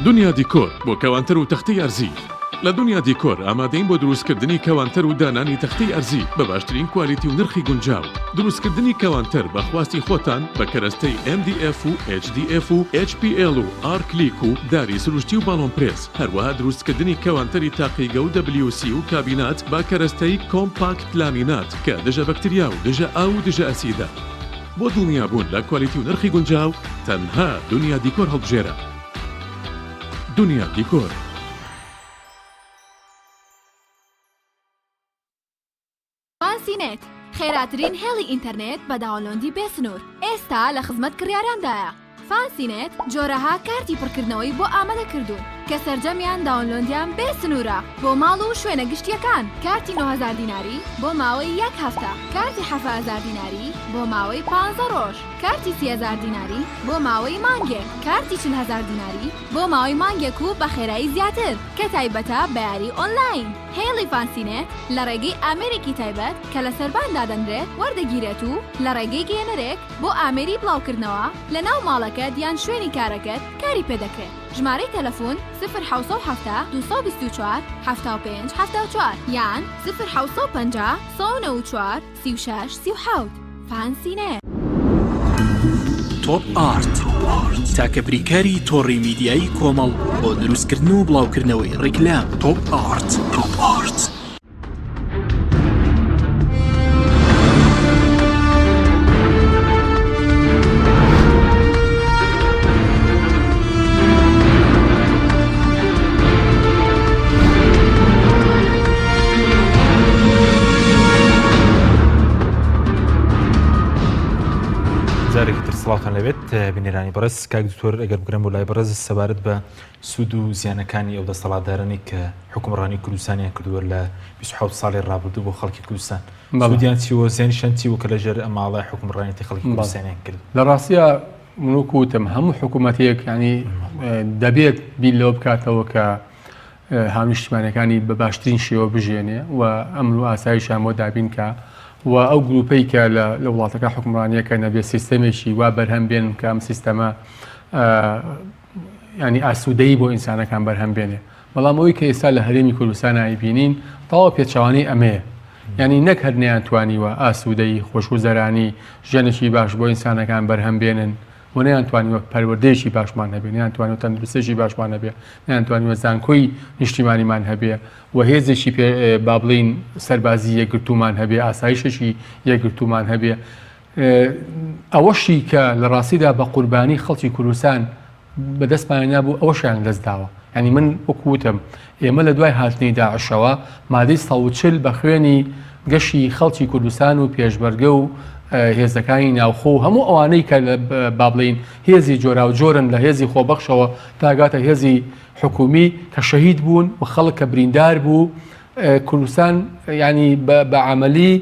دنیا دیکۆر بۆ کەوانتر و تەختەی ئەرزی لە دنیا دیکۆر ئامادەین بۆ دروستکردنی کەوانتەر و دانانی تەختەی ئەرزی بە باشترین کوالیتی و نرخی گونجاو. دروستکردنی کەوانتەر بە خواستی خۆتان بە کەرەستەی MDF و HDF و HPL و R-Click و داری سروشتی و باڵۆن پرێس. هەروەها دروستکردنی کەوانتەری تاقیگە و WC و کابینات با کەرەستەی کۆمپاکت لامینات کە دژە بەکتریا و دژە ئاو و دژە ئەسیدە. بۆ دڵنیابوون لە کوالیتی و نرخی گونجاو تەنها دنیا دیکۆر هەڵبژێرە. دنیا دیکۆر. فانسینێت خێراترین هێڵی ئینتەرنێت بە داوەلۆندی بێسنوور ئێستا لە خزمەت کڕیارەندایە. فانسینێت جۆرەها کارتی پڕکردنەوەی بۆ ئامادە کردوون کە سەرجەمیان داوەلۆندیان بێسنوورە بۆ ماڵ و شوێنە گشتیەکان. کارتی 9000 دیناری بۆ ماوەی 1 هەفتە، کارتی 7000 دیناری بۆ ماوەی 15 ڕۆژ، کارتی 30000 دیناری بۆ ماوەی مانگێک، کارتی 40000 دیناری بۆ ماوەی مانگێک و بە خێرایی زیاتر کە تایبەتە بە یاری ئۆنلاین. هێڵی فانسینێت لە ڕێگەی ئامێرێکی تایبەت کە لە سەرباندا دەنرێت وەردەگیرێت و لە ڕێگەی گەێنەرێک بۆ ئامێری بڵاوکردنەوە لە ناو ماڵەکەت یان شوێنی کارەکەت کاری پێدەکرێت. ژمارەی تەلەفۆن 01970 224 75 74 یان 01950 194 36 37. فانسینێت. تۆپ ئارت تاکە بریکاری تۆڕی میدیایی کۆمەڵ بۆ دروستکردن و بڵاوکردنەوەی ڕیکلام. تۆپ ئارت. جارێکی تر سڵاتان لەوێت بینێرانی بەڕێز کاک دکتۆر ئەگەر بگرم بۆ لای بەڕێز سەبارەت بە سوود و زیانەکانی ئەو دەسەڵاتدارانی کە حکومڕانی کوردستانیان کردووە لە 27 ساڵی ڕابردوو بۆ خەڵکی کوردستان سوودیان چیوە زیانیشان چیوە کە لەژێر ئەماڵای حکومڕانیەتی خەڵکی کوردستانیان کرد. لە ڕاستیە منوەکو وتم هەموو حکوومەتێک ینی دەبێت بیر لەوە بکاتەوە کە هاونیشتمانەکانی بە باشترین شێوە بژێنێ و ئەمن و ئاساییشان بۆ دابین کە و ئەو گروپەی کە لە وڵاتەکە حکومڕانیەکە نەبێت سیستەمێکی وا بەرهەم بێن کە ئەم سیستەمە ینی ئاسوودەیی بۆ ئینسانەکان بەرهەم بێنێ. بەڵام ئەوەی کە ئێستا لە هەرێمی کوردستان ئایبینین تەواو پێچەوانەی ئەمەیە، ینی نەک هەر نەیانتوانیوە ئاسوودەیی خۆشگوزەرانی ژیانێکی باش بۆ ئینسانەکان بەرهەم بێنن و نەیانتوانیوە پەروەردەیەکی باشمان هەبێ، نەیانتوانیوە تەندروستێکی باشمان هەبێ، نەیانتوانیوە زانکۆی نیشتیمانیمان هەبێ و هێزێکی با بڵین سەربازی یەکگرتومان هەبێ، ئاسایشێکی یەکگرتومان هەبێ. ئەوەشی کە لە ڕاستیدا بە قوربانی خەڵکی کوردستان بەدەستمان نابوو ئەوەشیان دەستداوە. ینی من وەکوتم ئێمە لە دوای هاتنی داعشەوە مادەی 140 بە خوێنی گەشی خەڵکی کوردستان و پێشبەرگە و هێزەکانی ناوخۆ و هەموو ئەوانەی کە با بڵین هێزی جۆرا و جۆرن لە هێزی خۆبەخشەوە تاگاتە هێزی حکومی کە شەهید بوون و خەڵک کە بریندار بوو کوردستان ینی بە عەمەلی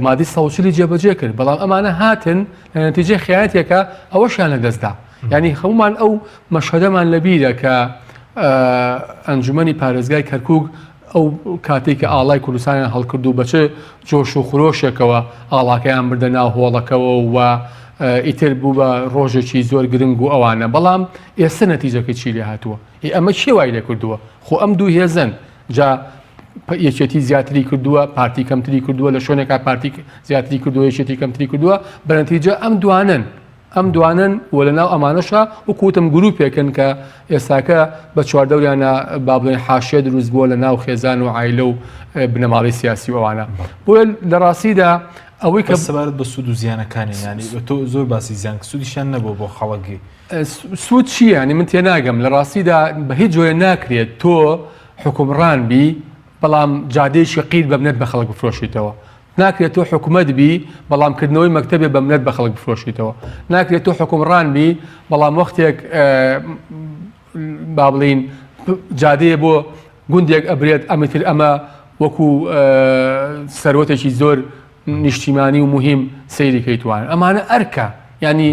مادەی 140 جێبەجێ کرد. بەڵام ئەمانە هاتن لە نەتیجەی خیانەتێکە ئەوەشیان لەدەستدا. ینی هەمومان ئەو مەشهەدەمان لەبیرە کە ئەنجومەنی پارێزگای کەرکووک ئەو کاتێک کە ئاڵای کوردستانیان هەڵکرد و بەچە جۆش و خرۆشێکەوە ئاڵاکەیان بردە ناو هۆڵەکەەوە و ئیتر بوو بە ڕۆژێکی زۆر گرنگ و ئەوانە. بەڵام ئێستا نەتیجەکە چی لێ هاتووە؟ ئەمە چی وای لێ کردووە؟ خۆ ئەم دوو هێزن جا یەکێتی زیاتری کردووە، پارتی کەمتری کردووە، لە شوێنێکا پارتی زیاتری کردووە، یەکێتی کەمتری کردووە، بەنەتیجە ئەم دوانن و لە ناو ئەمانەشە وەکوتم گروپێکن کە ئێستاکە بە چواردەوریانە با بڵێن حاشیە دروست بووە لە ناو خێزان و عایلە و بنەماڵی سیاسی و ئەوانە. بۆیە لە ڕاستیدا ئەوەی کە سەبارەت بە سوود و زیانەکانی ینی تۆ زۆر باسی زیان سوودیشان نەبوو بۆ خەڵکی. سوود چییە؟ ینی من تێناگەم لە ڕاستیدا بە هیچ جۆیە ناکرێت تۆ حکومڕان بی بەڵام جادەیەکی قیر بە منەت بە خەڵک بفرۆشیتەوە. ناکرێت تۆ حکومەت بی بەڵام کردنەوەی مەکتەبێ بە منەت بە خەڵک بفرۆشیتەوە. ناکرێت تۆ حکومڕان بی بەڵام وەختێک با بڵین جادەیە بۆ گوندێک ئەبرێت ئەمەتر ئەمە وەکو سەرۆتێکی زۆر نیشتیمانی و مهم سەیریکەی توانن. ئەمانە ئەرکە، ینی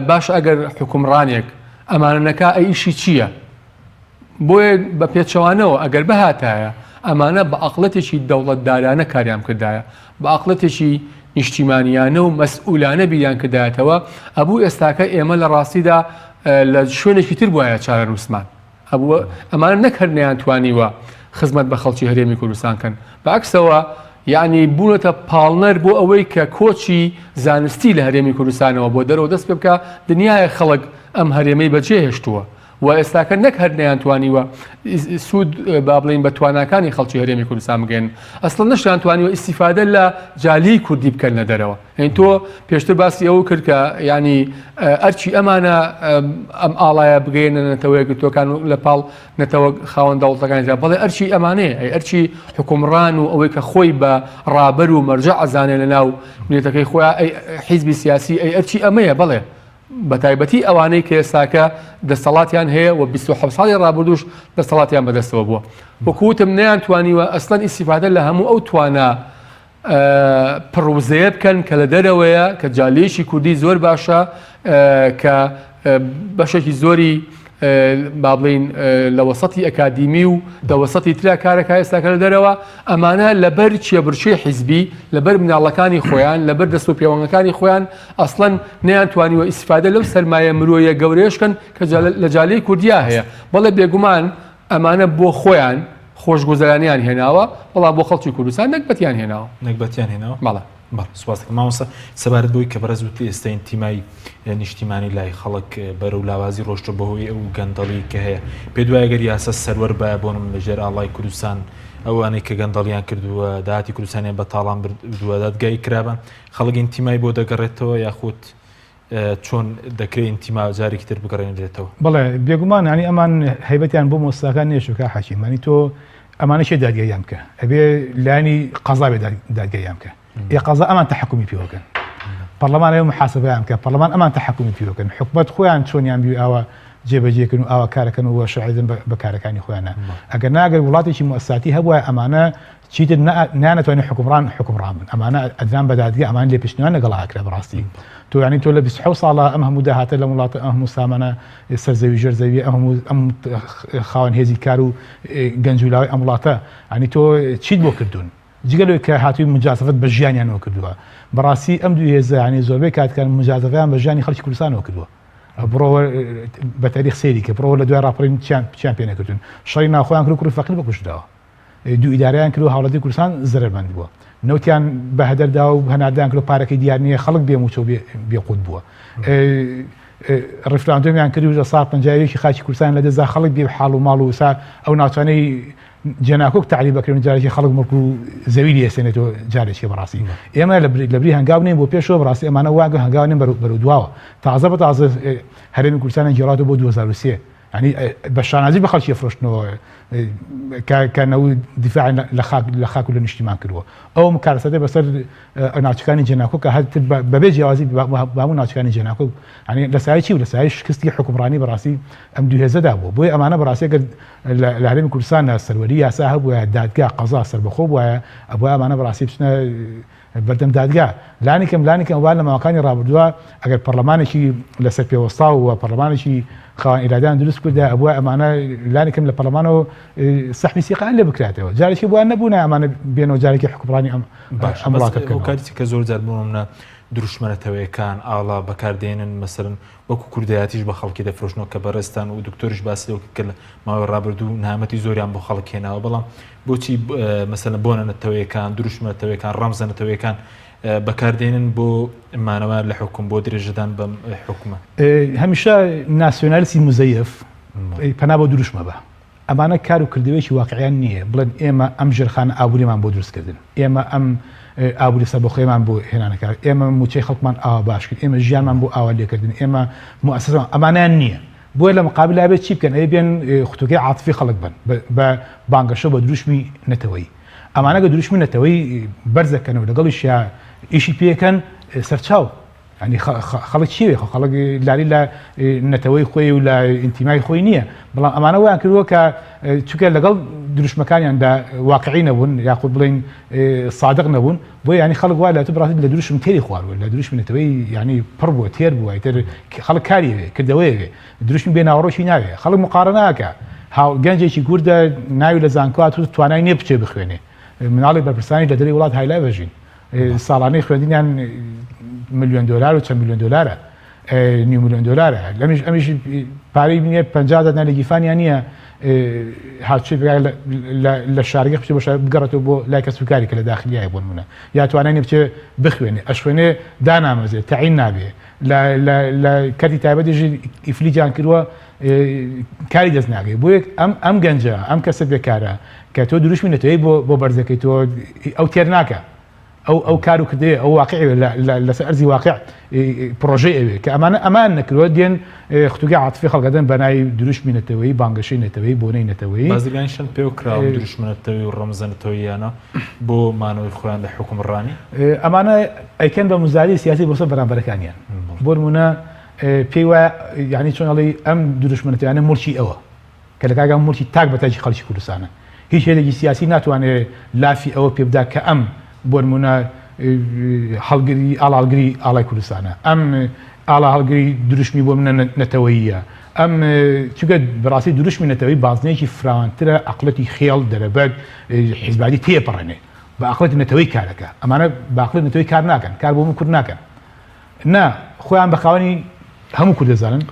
باش ئەگەر حکومڕانێک ئەمانە نەکا ئیشی چییە؟ بۆیە بە پێچەوانەوە ئەگەر بەهاتایە ئەمانە بە ئەقڵەتێکی دەوڵەتدارانە کاریان کردایە، بە ئەقڵەتێکی نیشتیمانیانە و مەسئولانە بیریان کردایەتەوە ئەبوو ئێستاکە ئێمە لە ڕاستیدا لە شوێنێکی تر بووایە چارەنووسمان. ئەمانە نەک هەر نەیانتوانیوە خزمەت بە خەڵکی هەرێمی کوردستان کەن بەعکسەوە یعنی بوونەتە پاڵنەر بۆ ئەوەی کە کۆچی زانستی لە هەرێمی کوردستانەوە بۆ دەرەوە دەست پێ بکە دنیای خەڵک ئەم هەرێمەی بەجێ هێشتووە و ئێستاکە نەک هەر نەیانتوانیوە سوود با بڵین بە تواناکانی خەڵکی هەرێمی کوردستان بگەن ئەسڵ نەشیانتوانیوە ئیسیفادە لە جالی کوردی بکەن لە دەرەوە هەین تۆ پێشتر باسی ئەوە کرد کە ینی ئەرچی ئەمانە ئەم ئاڵایە بگەێنەتەوەی گرتوەکان لە پاڵ نەتەوە خاوەن دەوڵەتەکانی بەڵێ ئەرچی ئەمانەیە ئەرچی حکومڕان و ئەوەی کە خۆی بە ڕابەر و مەرجە ئەزانێ لە ناو منێتەکەی خۆیان حیزبی سیاسی ئەرچی ئەمەیە بڵێ بە تایبەتی ئەوانەی کە ئێستاکە دەسەڵاتیان هەیە و 27 ساڵی ڕابردوش دەسەڵاتیان بەدەستەوە بووە وەکوتم نەیانتوانیوە ئەسڵەن ئیسیفادە لە هەموو ئەو توانە پڕوزەیە بکەن کە لە دەرەوەیە کە جالێشی کوردی زۆر باشە کە بەشێکی زۆری با بڵین لە وەسەتی ئەکادیمی و دەوەسەتی ترا کارەکە ئێستاکە لە دەرەوە ئەمانە لەبەر چێبرچێ حیزبی لەبەر مناڵەکانی خۆیان لەبەر دەست و پێوەنگەکانی خۆیان ئەسڵەن نەیانتوانیوە ئیسیفادە لەو سەرمایە مرۆیە گەورەیەشکەن کە لە جالەی کوردیا هەیە بەڵێ بێگومان ئەمانە بۆ خۆیان خۆشگوزەرانیان هێناوە بەڵام بۆ خەڵکی کوردستان نەکبەتیان هێناوە نەکبەتیان هێناوە ماڵە سوپاسەکە مامۆستا سەبارەت بۆی کە بەرەزوتی ئێستاین تیمای نیشتیمانی لای خەڵک بەرە و لاوازی ڕۆشتە بەهۆی ئەو گەندەڵی کە هەیە پێ دوایە گەر یاسە سەروەر بە بۆنم لەژێر ئاڵای کوردستان ئەوانەی کە گەندەڵیان کردووە داهاتی کوردستانیان بە تاڵان بردووە دادگای کرابن خەڵگین تیمای بۆ دەگەڕێتەوە یاخود چۆن دەکرێت ئینتیما جارێکی تر بگەڕێنرێتەوە بەڵێ بێگومان ینی ئەمان هەیبەتیان بۆ مۆستاکان نێشوکە حەکیمانی تۆ ئەمانە شێ دادگایان بکە ئەبێ لانی قەزا بێ دادگایان بکە ێ قەزا ئەمان تەحکومی پێوەکەن پەرلەمان ئەوە محاسبەیان بکە پەرلەمان ئەمان تەحکومی پێوەکەن حکومەت خۆیان چۆنیان بی ئەوە جێبەجێکردن و ئاوا کارەکەن و شەعیدن بە کارەکانی خۆیانە ئەگەر ناگەر وڵاتێکی مؤسساتی هەبووە ئەمانە چیتر نانەتوانێت حکومڕان بن ئەمانە ئەدران بە دادگا ئەمان لێ پێشنیان لەگەڵ ئاکرا بەڕاستی تۆ ینی تۆ لە 27 ساڵە ئەم هەموو داهاتە لە وڵاتە ئەم هەموو سامانە سەرزەوی ژێرزەوی ئەم خاوەن هێزی کار و گەنجولاوی ئەم وڵاتە ینی تۆ چیت بۆ کردوون جگەلەوەی کە هاتووی مجازفەت بە ژیانیانەوە کردووە بەڕاستی ئەم دوو هێزە ینی زۆربەی کاتکان مجازفەیان بە ژیانی خەڵکی کوردستانەوە کردووە بڕۆوە بە تاریخ سێری کە بڕۆوە لە دوای ڕاپەڕین چیان پێ نەکردون شەڕی ناخۆیان کرد و کوڕی فەقیر بەکوشتەوە دوو ئیدارەیان کرد و هاوڵاتی کوردستان زەرمەند بووە نەوتیان بە هەدەردا و هەناردەیان کرد و پارەکەی دیار نییە خەڵک بێموچە و بێقوت بووە ڕفراندۆمیان کرد و لە ساڵ 50 خاکی کوردستان لە دەزا خەڵک بێ حاڵ و ماڵ و سا ئەو ناوچانەی جێناکۆک تعلیب بکردن جارێکی خەڵک مڵک و زەوی لێسێنێتەوە جارێکی بەڕاستی ئێمە لە بری هەنگاو نین بۆ پێشەوە بەڕاستی ئەمانە واگە هەنگاو نین بەرەو دواوە تازە بە تازە هەرێمی کوردستان گێڕاتەوە بۆ 2023 ینی بە شانازی بە خەڵکی فرۆشتنەوە کەنەوەی دیفاع لە خاک و لە نیشتیمان کردووە ئەو مکارەسەدە بەسەر ناوچەکانی جێناکۆ کە هەر بەبێ جیاوازی بەموو ناوچەکانی جێناکۆ ینی لە سایە چی و لە سایە شکستی حکومڕانی بەڕاستی ئەم دوو هێزەدا بووە بۆی ئەمانە بەڕاستی ئەگەر لە هەرێمی کوردستان سەروەری یاسا هەبووە دادگا قەزا سەربەخۆ بووە ئەبووە ئەمانە بەڕاستی بچنە بەردەم دادگا لانیکەم وا لە ماوەکانی ڕابردووە ئەگەر پەرلەمانێکی لەسەر پێوەستا و پەرلەمانێکی خاوەن ئیرادیان دروست کردا ئەبووە ئەمانە لانیکەم لە پەرلەمانەوە سەحمی سیقان لێ بکرێتەوە جارێکی بووان نەبوونە ئەمانە بێنەوە جارێکی حکومڕانی ئەم وڵاتەکە کاتی کە زۆر جار بوومە دروشمەتەوەیەکان ئاڵا بەکاردێنن مەسەرن وەکو کوردایەتیش بە خەڵکی دەفرۆشنەوە کە بەڕێستان و دکتۆریش باسی کە لە ماوەی ڕابردوو نامەتی زۆریان بۆ خەڵک هێناوە بەڵام بۆچی مەسەلەن بۆنەتەوەیەکان دروشمەتەوەیەکان ڕەمزەنەتەوەیەکان بەکاردێنن بۆ مانەوە لە حکوم بۆ درێژەدان بەم حکومە هەمیشە ناسیۆنالیستی مزەیف پەنا بۆ دروشمە بە ئەمانە کار و کردوێکی واقعیان نییە بڵێن ئێمە ئەم ژێرخانە ئابووریمان بۆ دروستکردن ئێمە ئەم ئابووری سەربەخۆیمان بۆ هێنانەکە ئێمە موچەی خەڵکمان ئاوا باش کرد ئێمە ژیانمان بۆ ئاوا لێکردن ئێمە موسسەمان ئەمانیان نییە بۆیە لە مقابل لابێت چی بکەن ئەی بێن خوتوکەی عاتفی خەڵک بن بە بانگەشە بە دروشمی نەتەوەی ئەمانەگە دروشمی نەتەوەی بەرزەکەنەوە لەگەڵیش ئیشی پێکەن سەرچاو ینی خەڵک چیوێ خەڵک لاری لە نەتەوەی خۆی و لە ئینتیمای خۆی نییە بەڵام ئەمانە ویان کردووە کە چونکە لەگەڵ دروشمەکانیاندا واقعی نەبوون یاخود بڵین سادق نەبوون بۆ ینی خەڵک وای لە تو بڕاستی لە دروشم تێری خواروە لە دروشمی نەتەوەی ینی پڕ بووە تێر بووە تر خەڵک کاریوێ کردەوەیەوێ دروشمی بێ ناوەڕۆشی ناوێ خەڵک مقارنەکە گەنجێکی گووردە ناوی لە زانکۆات و توانای نییە بچێ بخوێنێ مناڵی بەرپرسانی لە دەری وڵات هایلای بەژین ساڵانەی خوێندنیان ملیۆن دلار و چەند ملیۆن دلارە نیو ملیۆن دلارە ئەمیش پارەی بینێ 50 نە لە گیفانیان نییە هاچی لە شارگە بچ بۆ بگەڕێتەوە بۆ لای کەسوکاری کە لە داخلیایە بۆ نمونە یا توانانی بچێ بخوێنێ ئەشوێنێ دانامەزێت تەعین نابێ لە کەتی تایبەتیژی ئیفلیجان کردووە کاری دەست ناگەی بۆ یەک ئەم گەنجە ئەم کەسە بێکارە کە تۆ دروشمی نەتەوەی بۆ بەرزەکەی تۆ ئەو تێر ناکە ئەو کار و کردێ ئەو واقعی لەسەر ئەرزی واقع پرۆژەی ئەوێ کە ئەمان نەکردوە دێن خوتوگە عاتفی خەڵکەدەن بەنای دروشمی نەتەوەی بانگەشەی نەتەوەی بۆنەی نەتەوەی بازرگانیشان پێ و کراوە دروشمنەتەوەی و ڕەمزەنەتەوەییانە بۆ مانەوەی خۆیان لە حکومڕانی ئەمانە ئەیکەن بە مزاری سیاسی بۆسە بەرامبەرەکانیان بۆ نمونە پێی وایە یعنی چۆنەڵی ئەم دروشمنەتەوەیانە مورچی ئەوە کە لە کاگە مورچی تاک بەتاجی خەڵکی کوردستانە هیچ هێلێکی سیاسی ناتوانێت لافی ئەوە پێ بدا کە ئەم بۆ نمونە هەڵگری ئاڵالگری ئاڵای کوردستانە ئەم ئاڵا هەڵگری دروشمی بۆ منە نەتەوەییە ئەم چگە بەڕاستی دروشمی نەتەوەی بازنەیەکی فراوانترە عقلەتی خێڵ دەرەبەر حیزبانی تێپەڕێنێ بە عقلەتی نەتەوەی کارەکە ئەمانە باقلت نەتەوەی کار ناکەن کار بۆ من کورد ناکەن نا خۆیان بە خاوەنی هەموو کورد دەزانن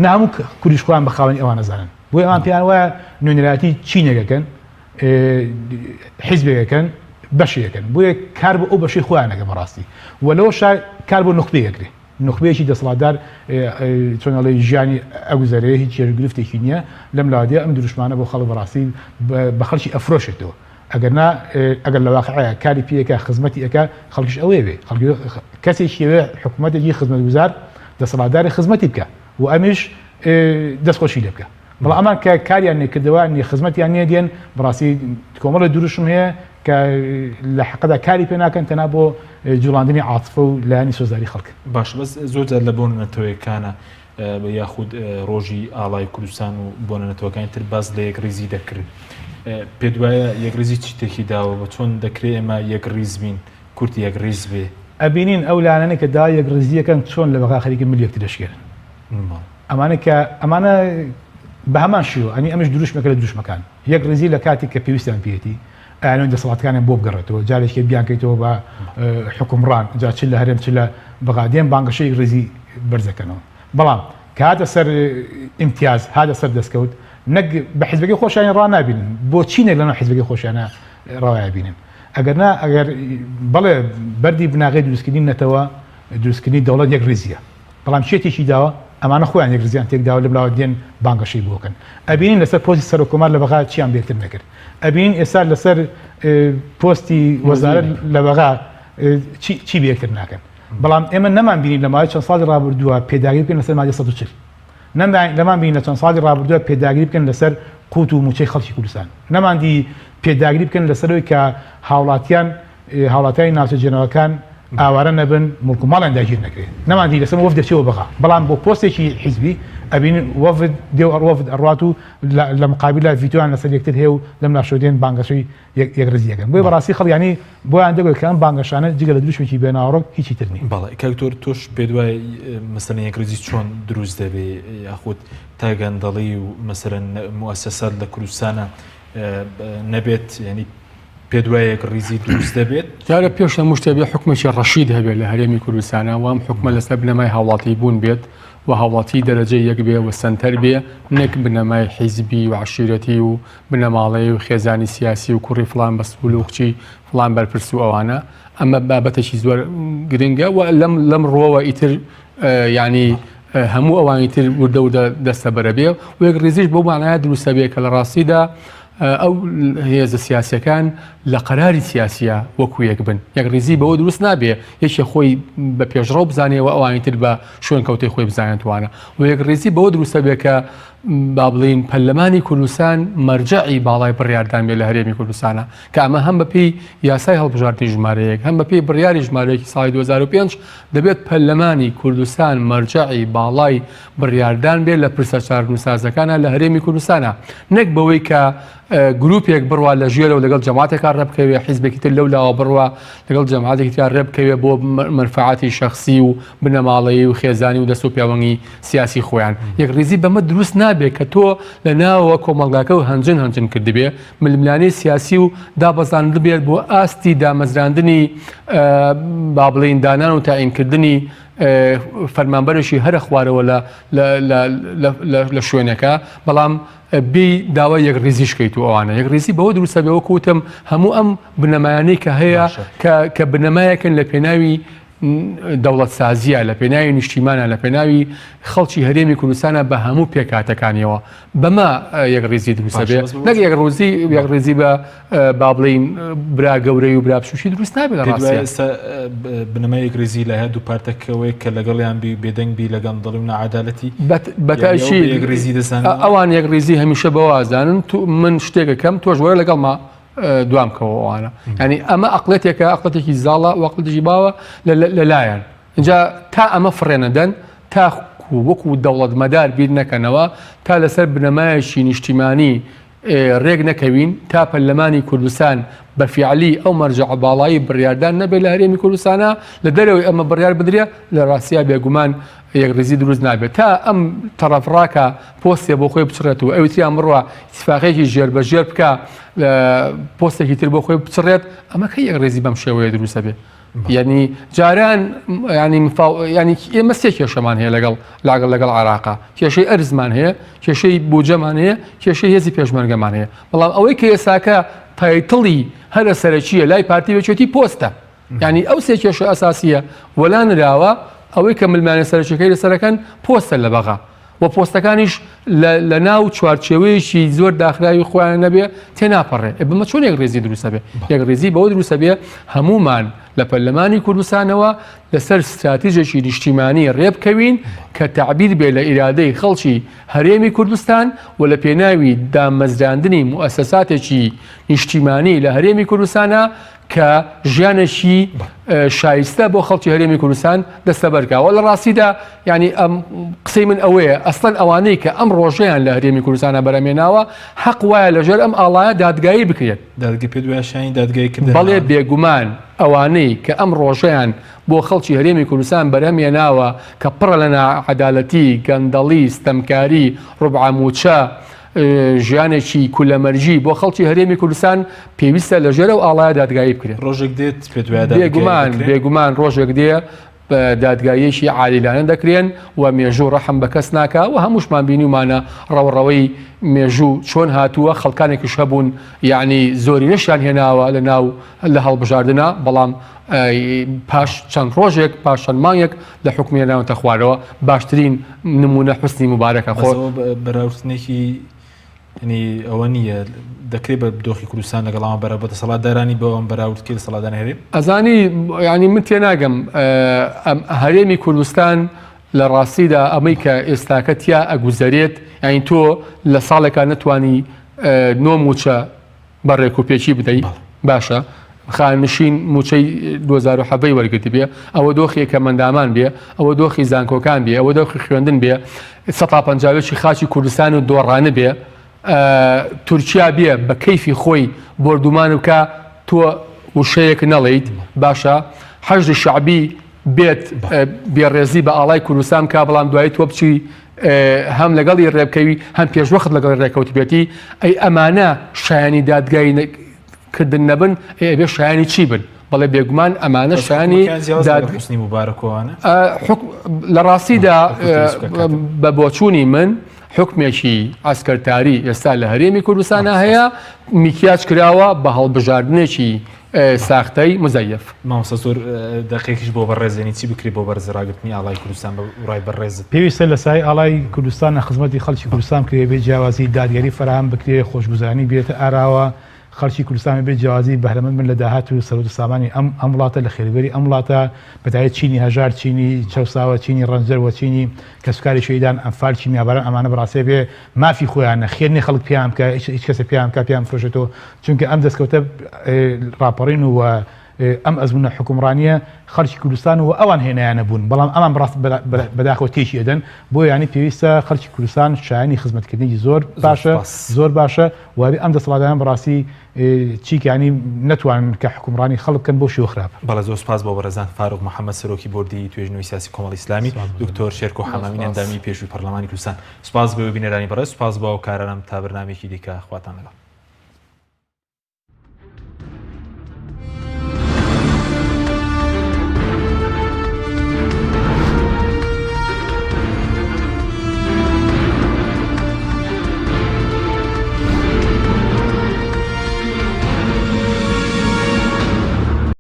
نا هەموو کوردیش خۆیان بە خاوەنی ئەوان نەزانن بۆی ئەوان پێیان وایە نوێنەرایەتی چینێکەکەن حیزبێکەکەن بەشێکن بۆیە کار بۆ ئەو بەشی خۆیانەکە بەڕاستی وەلەوە کار بۆ نخبەیەکرێ نخبەیەکی دەسەڵاتدار چۆنەڵی ژیانی ئەگوزارەیە هیچ چێژگرفتێکی نییە لەم لاوادەیە ئەم دروشمانە بۆ خەڵک بەڕاستی بە خەڵکی ئەفرۆشێتەوە ئەگەر لە واقعەیە کاری پێەکە خزمەتی ئەەکە خەڵکیش ئەوێ بێ کەسێکی وێ حکوومەتێکی خزمەتگوزار دەسەڵاتداری خزمەتی بکە و ئەمیش دەستخۆشی لێ بکە بەڵام ئەمان کە کاریان نێکردەوە نی خزمەتیان نییە دێن بەڕاستی کۆمەڵە دروشم هەیە کە لە حقدا کاری پێ ناکەن تەنا بۆ جوڵاندنی عاتفە و لایانی سۆزداری خەڵک باش بەس زۆرجار لە بۆ نەتەوەیەکانە یاخود ڕۆژی ئاڵای کوردستان و بۆ نەتەوەکانی تر باز لە یەکریزی دەکرد پێ دوایە یەکریزی چیتێکی داوە بە چۆن دەکرێت ئێمە یەکریز بین کورتی یەکریز بێ ئەبینین ئەو لایەنە کە دا یەکریزیەکەن چۆن لە بەغا خەریکی ملیەتی دەشکێنن ئەمانە بە هەمان شیوە ئەنی ئەمەش دروشمەکە لە دروشمەکان یەکریزی لە کاتی کە پێویستیان پێێتی ئەیانەوەی دەسەڵاتەکانیان بۆ بگەڕێتەوە جارێکی بیانکەیتەوە بە حکومڕان جا چ لە هەرێم چ لە بەغادێن بانگەشەی ڕێزی بەرزەکەنەوە بەڵام کە هاتە سەر ئیمتیاز هاتە سەر دەستکەوت نەک بە حیزبەکەی خۆشیان ڕنابینن بۆ چینێک لەناو حیزبەکەی خۆشیانە ڕاوایە بینن ئەگەر بەڵێ بەردی بناغی دروستکردنی نەتەوە دروستکردنی دەوڵەت یەک ڕێزیە بەڵام شێتێکی داوە ئەمانە خۆیان یەکریزیان تێکداوە لە بڵاوە دێن بانگەشەی بۆکەن ئەبینین لەسەر پۆستی سەرۆکۆمار لە بەغا چیان بێتر نەکرد ئەبینین ئێستا لەسەر پۆستی وەزارەت لە بەغا چی بێتر ناکەن بەڵام ئێمە نەمان بینین لە ماوەی چەند ساڵی ڕابردووە پێداگیری بکەن لەسەر مادە 140 نەمان بینین لە چەند ساڵی ڕابردووە پێداگیری بکەن لەسەر قوت و موچەی خەڵکی کوردستان نەماندی پێداگیری بکەن لەسەرەوەی کە هاوڵاتیانی ناوچەجێنەوەکان ئاوارە نەبن مڵکوماڵیان داگیر نەکرێت نەماندی لەسەر وەفد دەچێەوە بەغا بەڵام بۆ پۆستێکی حیزبی ئەبین وەفد دێ وەفد ئەڕات و لە مقابلە ڤیتۆیان لەسەر یەکتر هەیە و لەم ناشۆدێن بانگەشەی یەکڕزیەکەن بۆی بەڕاستی خەڵیانی بۆیان دەگوێت کە ئەم بانگەشانە جگە لە دروشمێکی بێناوەڕۆک هیچی تر نیە بەڵێ کاکتۆر تۆش پێ دوای مەسەلەن یەکڕزی چۆن دروست دەبێ یاخود تا گەندەڵی و مەسەرەن موەسسەسات لە کوردستانە نەبێت ینی پێ دوای یەکڕیزی دروست دەبێت جارە پێش هەموو شتێ بێ حکومێکی ڕەشید هەبێت لە هەرێمی کوردستانە وام حکومە لەسەر بنەمای هاوڵاتی بوون بێت و هاوڵاتی دەرەجەی یەک بێ و سنتەر بێ نەک بنەمای حیزبی و عشیرەتی و بنەماڵەی و خێزانی سیاسی و کوڕی فڵان بەسپول و کچی فڵان بەرپرس و ئەوانە ئەمە بابەتێکی زۆر گرنگە و لەم ڕۆوە ئیتر ینی هەموو ئەوانی تر وردە وردە دەستە بەرە بێ و یەکڕیزیش بۆ مانایە دروستە بێ کە لە ڕاستیدا ئەو هێزە سیاسەکان لە قەراری سیاسیە وەکو یەک بن یەکڕیزی بەوە دروست نابێ یەکێ خۆی بە پێشڕۆ بزانێەوە ئەوانی تر بە شوێن کەوتەی خۆی بزانێتوانە و یەکڕیزی بەوە دروستە بێ کە با بڵین پەرلەمانی کوردستان مەرجەعی باڵای بڕیاردان بێ لە هەرێمی کوردستانە کە ئەمە هەم بەپێی یاسای هەڵبژاردننی ژمارەیەک هەم بەپێی بڕیاری ژمارەیەکی ساڵی 2005 دەبێت پەرلەمانی کوردستان مەرجەعی باڵای بڕیاردان بێت لە پرسە چارنووسازەکانە لە هەرێمی کوردستانە نەک بەوەی کە گروپێک بڕوا لە ژێرە و لەگەڵ جەماعەتێکا ڕێبکەوێ حیزبێکی تر لەولاوە بڕوا لەگەڵ جەماعەتێکی تر ڕێبکەوێ بۆ منفعاتی شەخسی و بنەماڵەیی و خێزانی و دەست و پیاوەنگی سیاسی خۆیان یەکڕیزی بەمە دروست نابێت کە تۆ لە ناوە کۆمەڵگاکە و هەنجن کردبێ ململانەی سیاسی و دابەزاند بێت بۆ ئاستی دامەزراندنی با بڵین دانان و تاعینکردنی فەرمانبەرێکی هەرە خوارەوە لە شوێنەکە بەڵام بی داوای یەک ڕێزیشکەیت و ئەوانە یەک ڕێزی بەوە دروستە بێەوە کوتم هەموو ئەم بنەمایانەی کە هەیە کە بنەمایەکەن لە پێناوی دەوڵەت سازیە لە پێناوی نیشتیمانە لە پێناوی خەڵکی هەرێمی کوردستانە بە هەموو پێکاتەکانیەوە بەما یەک ڕێزی دروستە بێ نەک یەک ڕێزی بە با بڵین برا گەورەی و برا بچوشی دروست نابێت لە ڕاستە بنەمای یەک ڕێزی لە هەردوو پارتەکەوەی کە لەگەڵیان بێدەنگبی لەگەڵ دڵی نەعادالەتی بەتاشی یەک ڕێزی دەزانن ئەوان یەک ڕێزی هەمیشە بەوازانن من شتێکەکەم تۆش وەرە لەگەڵما دوامکەوەوانە ینی ئەمە ئەقلەتێکە ئەقلەتێکی زاڵە و ئەقلەتێکی باوە لەلایەن اینجا تا ئەمە فڕێنەدەن تا وەکو دەوڵەت مەدار بیر نەکەنەوە تا لەسەر بنەمایەکی نیشتیمانی ڕێک نەکەوین تا پەرلەمانی کوردستان بە فیعلی ئەو مەرجە باڵایی بڕیاردان نەبێت لە هەرێمی کوردستانە لە دەرەوەی ئەمە بڕیار بدرێ لە ڕاستیا بێگومان یەک ڕێزی دروست نابێت تا ئەم تەڕەفڕاکە پۆستێ بۆ خۆی بچڕێت و ئەوتیان بڕوە اتفاقێکی ژێربەژێر بکە پۆستێکی تر بۆ خۆی بچڕێت ئەمە کە یەک ڕێزی بەم شێوەیە دروستە بێت یعنی جاران ینی ئێمە سێ کێشەمان هەیە لەگەڵ عێراقا کێشەی ئەرزمان هەیە کێشەی بودجەمان هەیە کێشەی هێزی پێشمەرگەمان هەیە بەڵام ئەوەی کە ئێساکە تایتڵی هەرە سەرەکیە لای پارتی بەچێتی پۆستە ینی ئەو سێ کێشە ئەساسیە وەلا نراوە ئەوەی کە ملمانە سەرچەکەی لەسەرەکەن پۆستە لە بەغا و پۆستەکانیش لە ناو چوارچێوەیەکی زۆر داخراوی خۆیان نەبێ تێناپەڕێ بمە چۆن یەک ڕێزی دروستە بێ یەک ڕێزی بەوە دروستە بێ هەمومان لە پەرلەمانی کوردستانەوە لەسەر استراتیژێکی نیشتیمانی ڕێبکەوین کە تعبیر بێ لە ئیرادەی خەڵکی هەرێمی کوردستان و لە پێناوی دامەزراندنی موسەساتێکی نیشتیمانی لە هەرێمی کوردستانە کە ژیانێکی شایستە بۆ خەڵکی هەرێمی کوردستان دەستە بەرکاوە لە ڕاستیدا ینی ئەم قسەی من ئەوەیە ئەسڵەن ئەوانەی کە ئەم ڕۆژەیان لە هەرێمی کوردستانە بەرەمێناوە حەق وایە لەژێر ئەم ئاڵایە دادگایی بکرێت بەڵێ بێگومان ئەوانەی کە ئەم ڕۆژەیان بۆ خەڵکی هەرێمی کوردستان بەرەمێناوە کە پڕە لە نەعەدالەتی گەندەڵی ستەمکاری ڕوبعاموچە ژیانێکی کولەمەرجی بۆ خەڵکی هەرێمی کوردستان پێویستە لەژێرە و ئاڵایە دادگایی بکرێت ڕۆژێک دێت بێگومان ڕۆژێک دێ دادگایەکی عالیلانە دەکرێن و مێژوو ڕەحم بە کەس ناکە و هەمووشمان بینیمانە ڕەوڕەوەی مێژوو چۆن هاتووە خەڵکانێکیش هەبوون یعنی زۆری نەشیان هێناوە لە هەڵبژاردنە بەڵام پاش چەند ڕۆژێک پاش چەند مانگێک لە حکومێناوەتە خوارەوە باشترین نمونە حوسنی مبارەکە خۆ بەراوردنێکی ئەوە نییە دەکرێت بە دۆخی کوردستان لەگەڵاوە بەرە بە دەسەڵاتدارانی بۆ ئەم بەراوردکرد سەڵاتدان هەرێم ئەزانی ینی من تێناگەم هەرێمی کوردستان لە ڕاستیدا ئەمەی کە ئێستاکەتیا ئەگوزارێت یانی تۆ لە ساڵێکە نەتوانی نۆ موچە بەڕێک و پێچی بدەیت باشە خانشین موچەی 2007 وەرگرتی بێ ئەوە دۆخی کە مندامان بێ ئەوە دۆخی زانکۆکان بێ ئەوە دۆخی خوێندن بێ 150 خاچی کوردستان و دۆڕانە بێ تورکیا بێ بە کەیفی خۆی بردومان وکە تۆ وشەیەک نەڵیت باشە حەشد شعبی بێت بێڕێزی بە ئاڵای کوردستان کا بەڵام دوایی تۆ بچی هەم لەگەڵی ڕێبکەوی هەم پێشوەخت لەگەڵ ڕێکەوتی بێتی ئەی ئەمانە شایانی دادگای کردن نەبن بێ شایانی چی بن بەڵێ بێگومان ئەمانە شایانی حوسنی مبارەکەوانە لە ڕاستیدا بە بۆچوونی من حکمێکی ئاسکەرتاری ئێستا لە هەرێمی کوردستانە هەیە میکیاج کراوە بە هەڵبژاردنێکی ساختەی مزەیف مامۆستا زۆر دەقێکیش بۆ بەڕێزێنی چی بکری بۆ بەرزڕاگرتنی ئاڵای کوردستان بە ڕای بەڕێزت پێویستە لە سای ئاڵای کوردستان خزمەتی خەڵکی کوردستان کرێ بێ جیاوازی دادگەری فراهم بکرێ خۆشگوزارانی بێتە ئاراوە خەڵکی کوردستان بێت جیاوازی بەهرەمەند من لە داهات و سەرۆت سامانی ئەم وڵاتە لە خێربەری ئەم وڵاتە بەتایبەت چینی هەژار چینی چەوساوە چینی ڕەنجەر و چینی کەسکاری شەیدان ئەمفال چینی ئاباران ئەمانە بەڕاستی بێ مافی خۆیانە خێرنی خەڵک پیان کە هیچ کەسە پیان کا پیان فرۆشێتەوە چونکە ئەم دەستکەوتە راپەڕین و ئەم ئەزمونە حکومڕانیە خەڵکی کوردستان و ئەوان هێنایانە بوون بەڵام ئەمان بەڕاست بەداخەوە تێکی ئەدەن بۆ ینی پێویستە خەڵکی کوردستان شایانی خزمەتکردنی زۆر باشە وابێ ئەم دەسەڵاتداران بەڕاستی چیکانی نەتوانن کە حکومڕانی خەڵکن بۆ شێوە خراپ بەڵێ زۆر سپاس بۆ بەڕێزان فاروق محەممەد سەرۆکی بۆردی توێژنەوەی سیاسی کۆمەڵی ئیسلامی دکتۆر شێرکۆ حەمامی ئەندامی پێشووی پەرلەمانی کوردستان سپاس بۆ بینەرانی بەڕێز سپاس بۆ ئەو کارانم تا بەرنامێکی دیکە خواتان لەگەڵ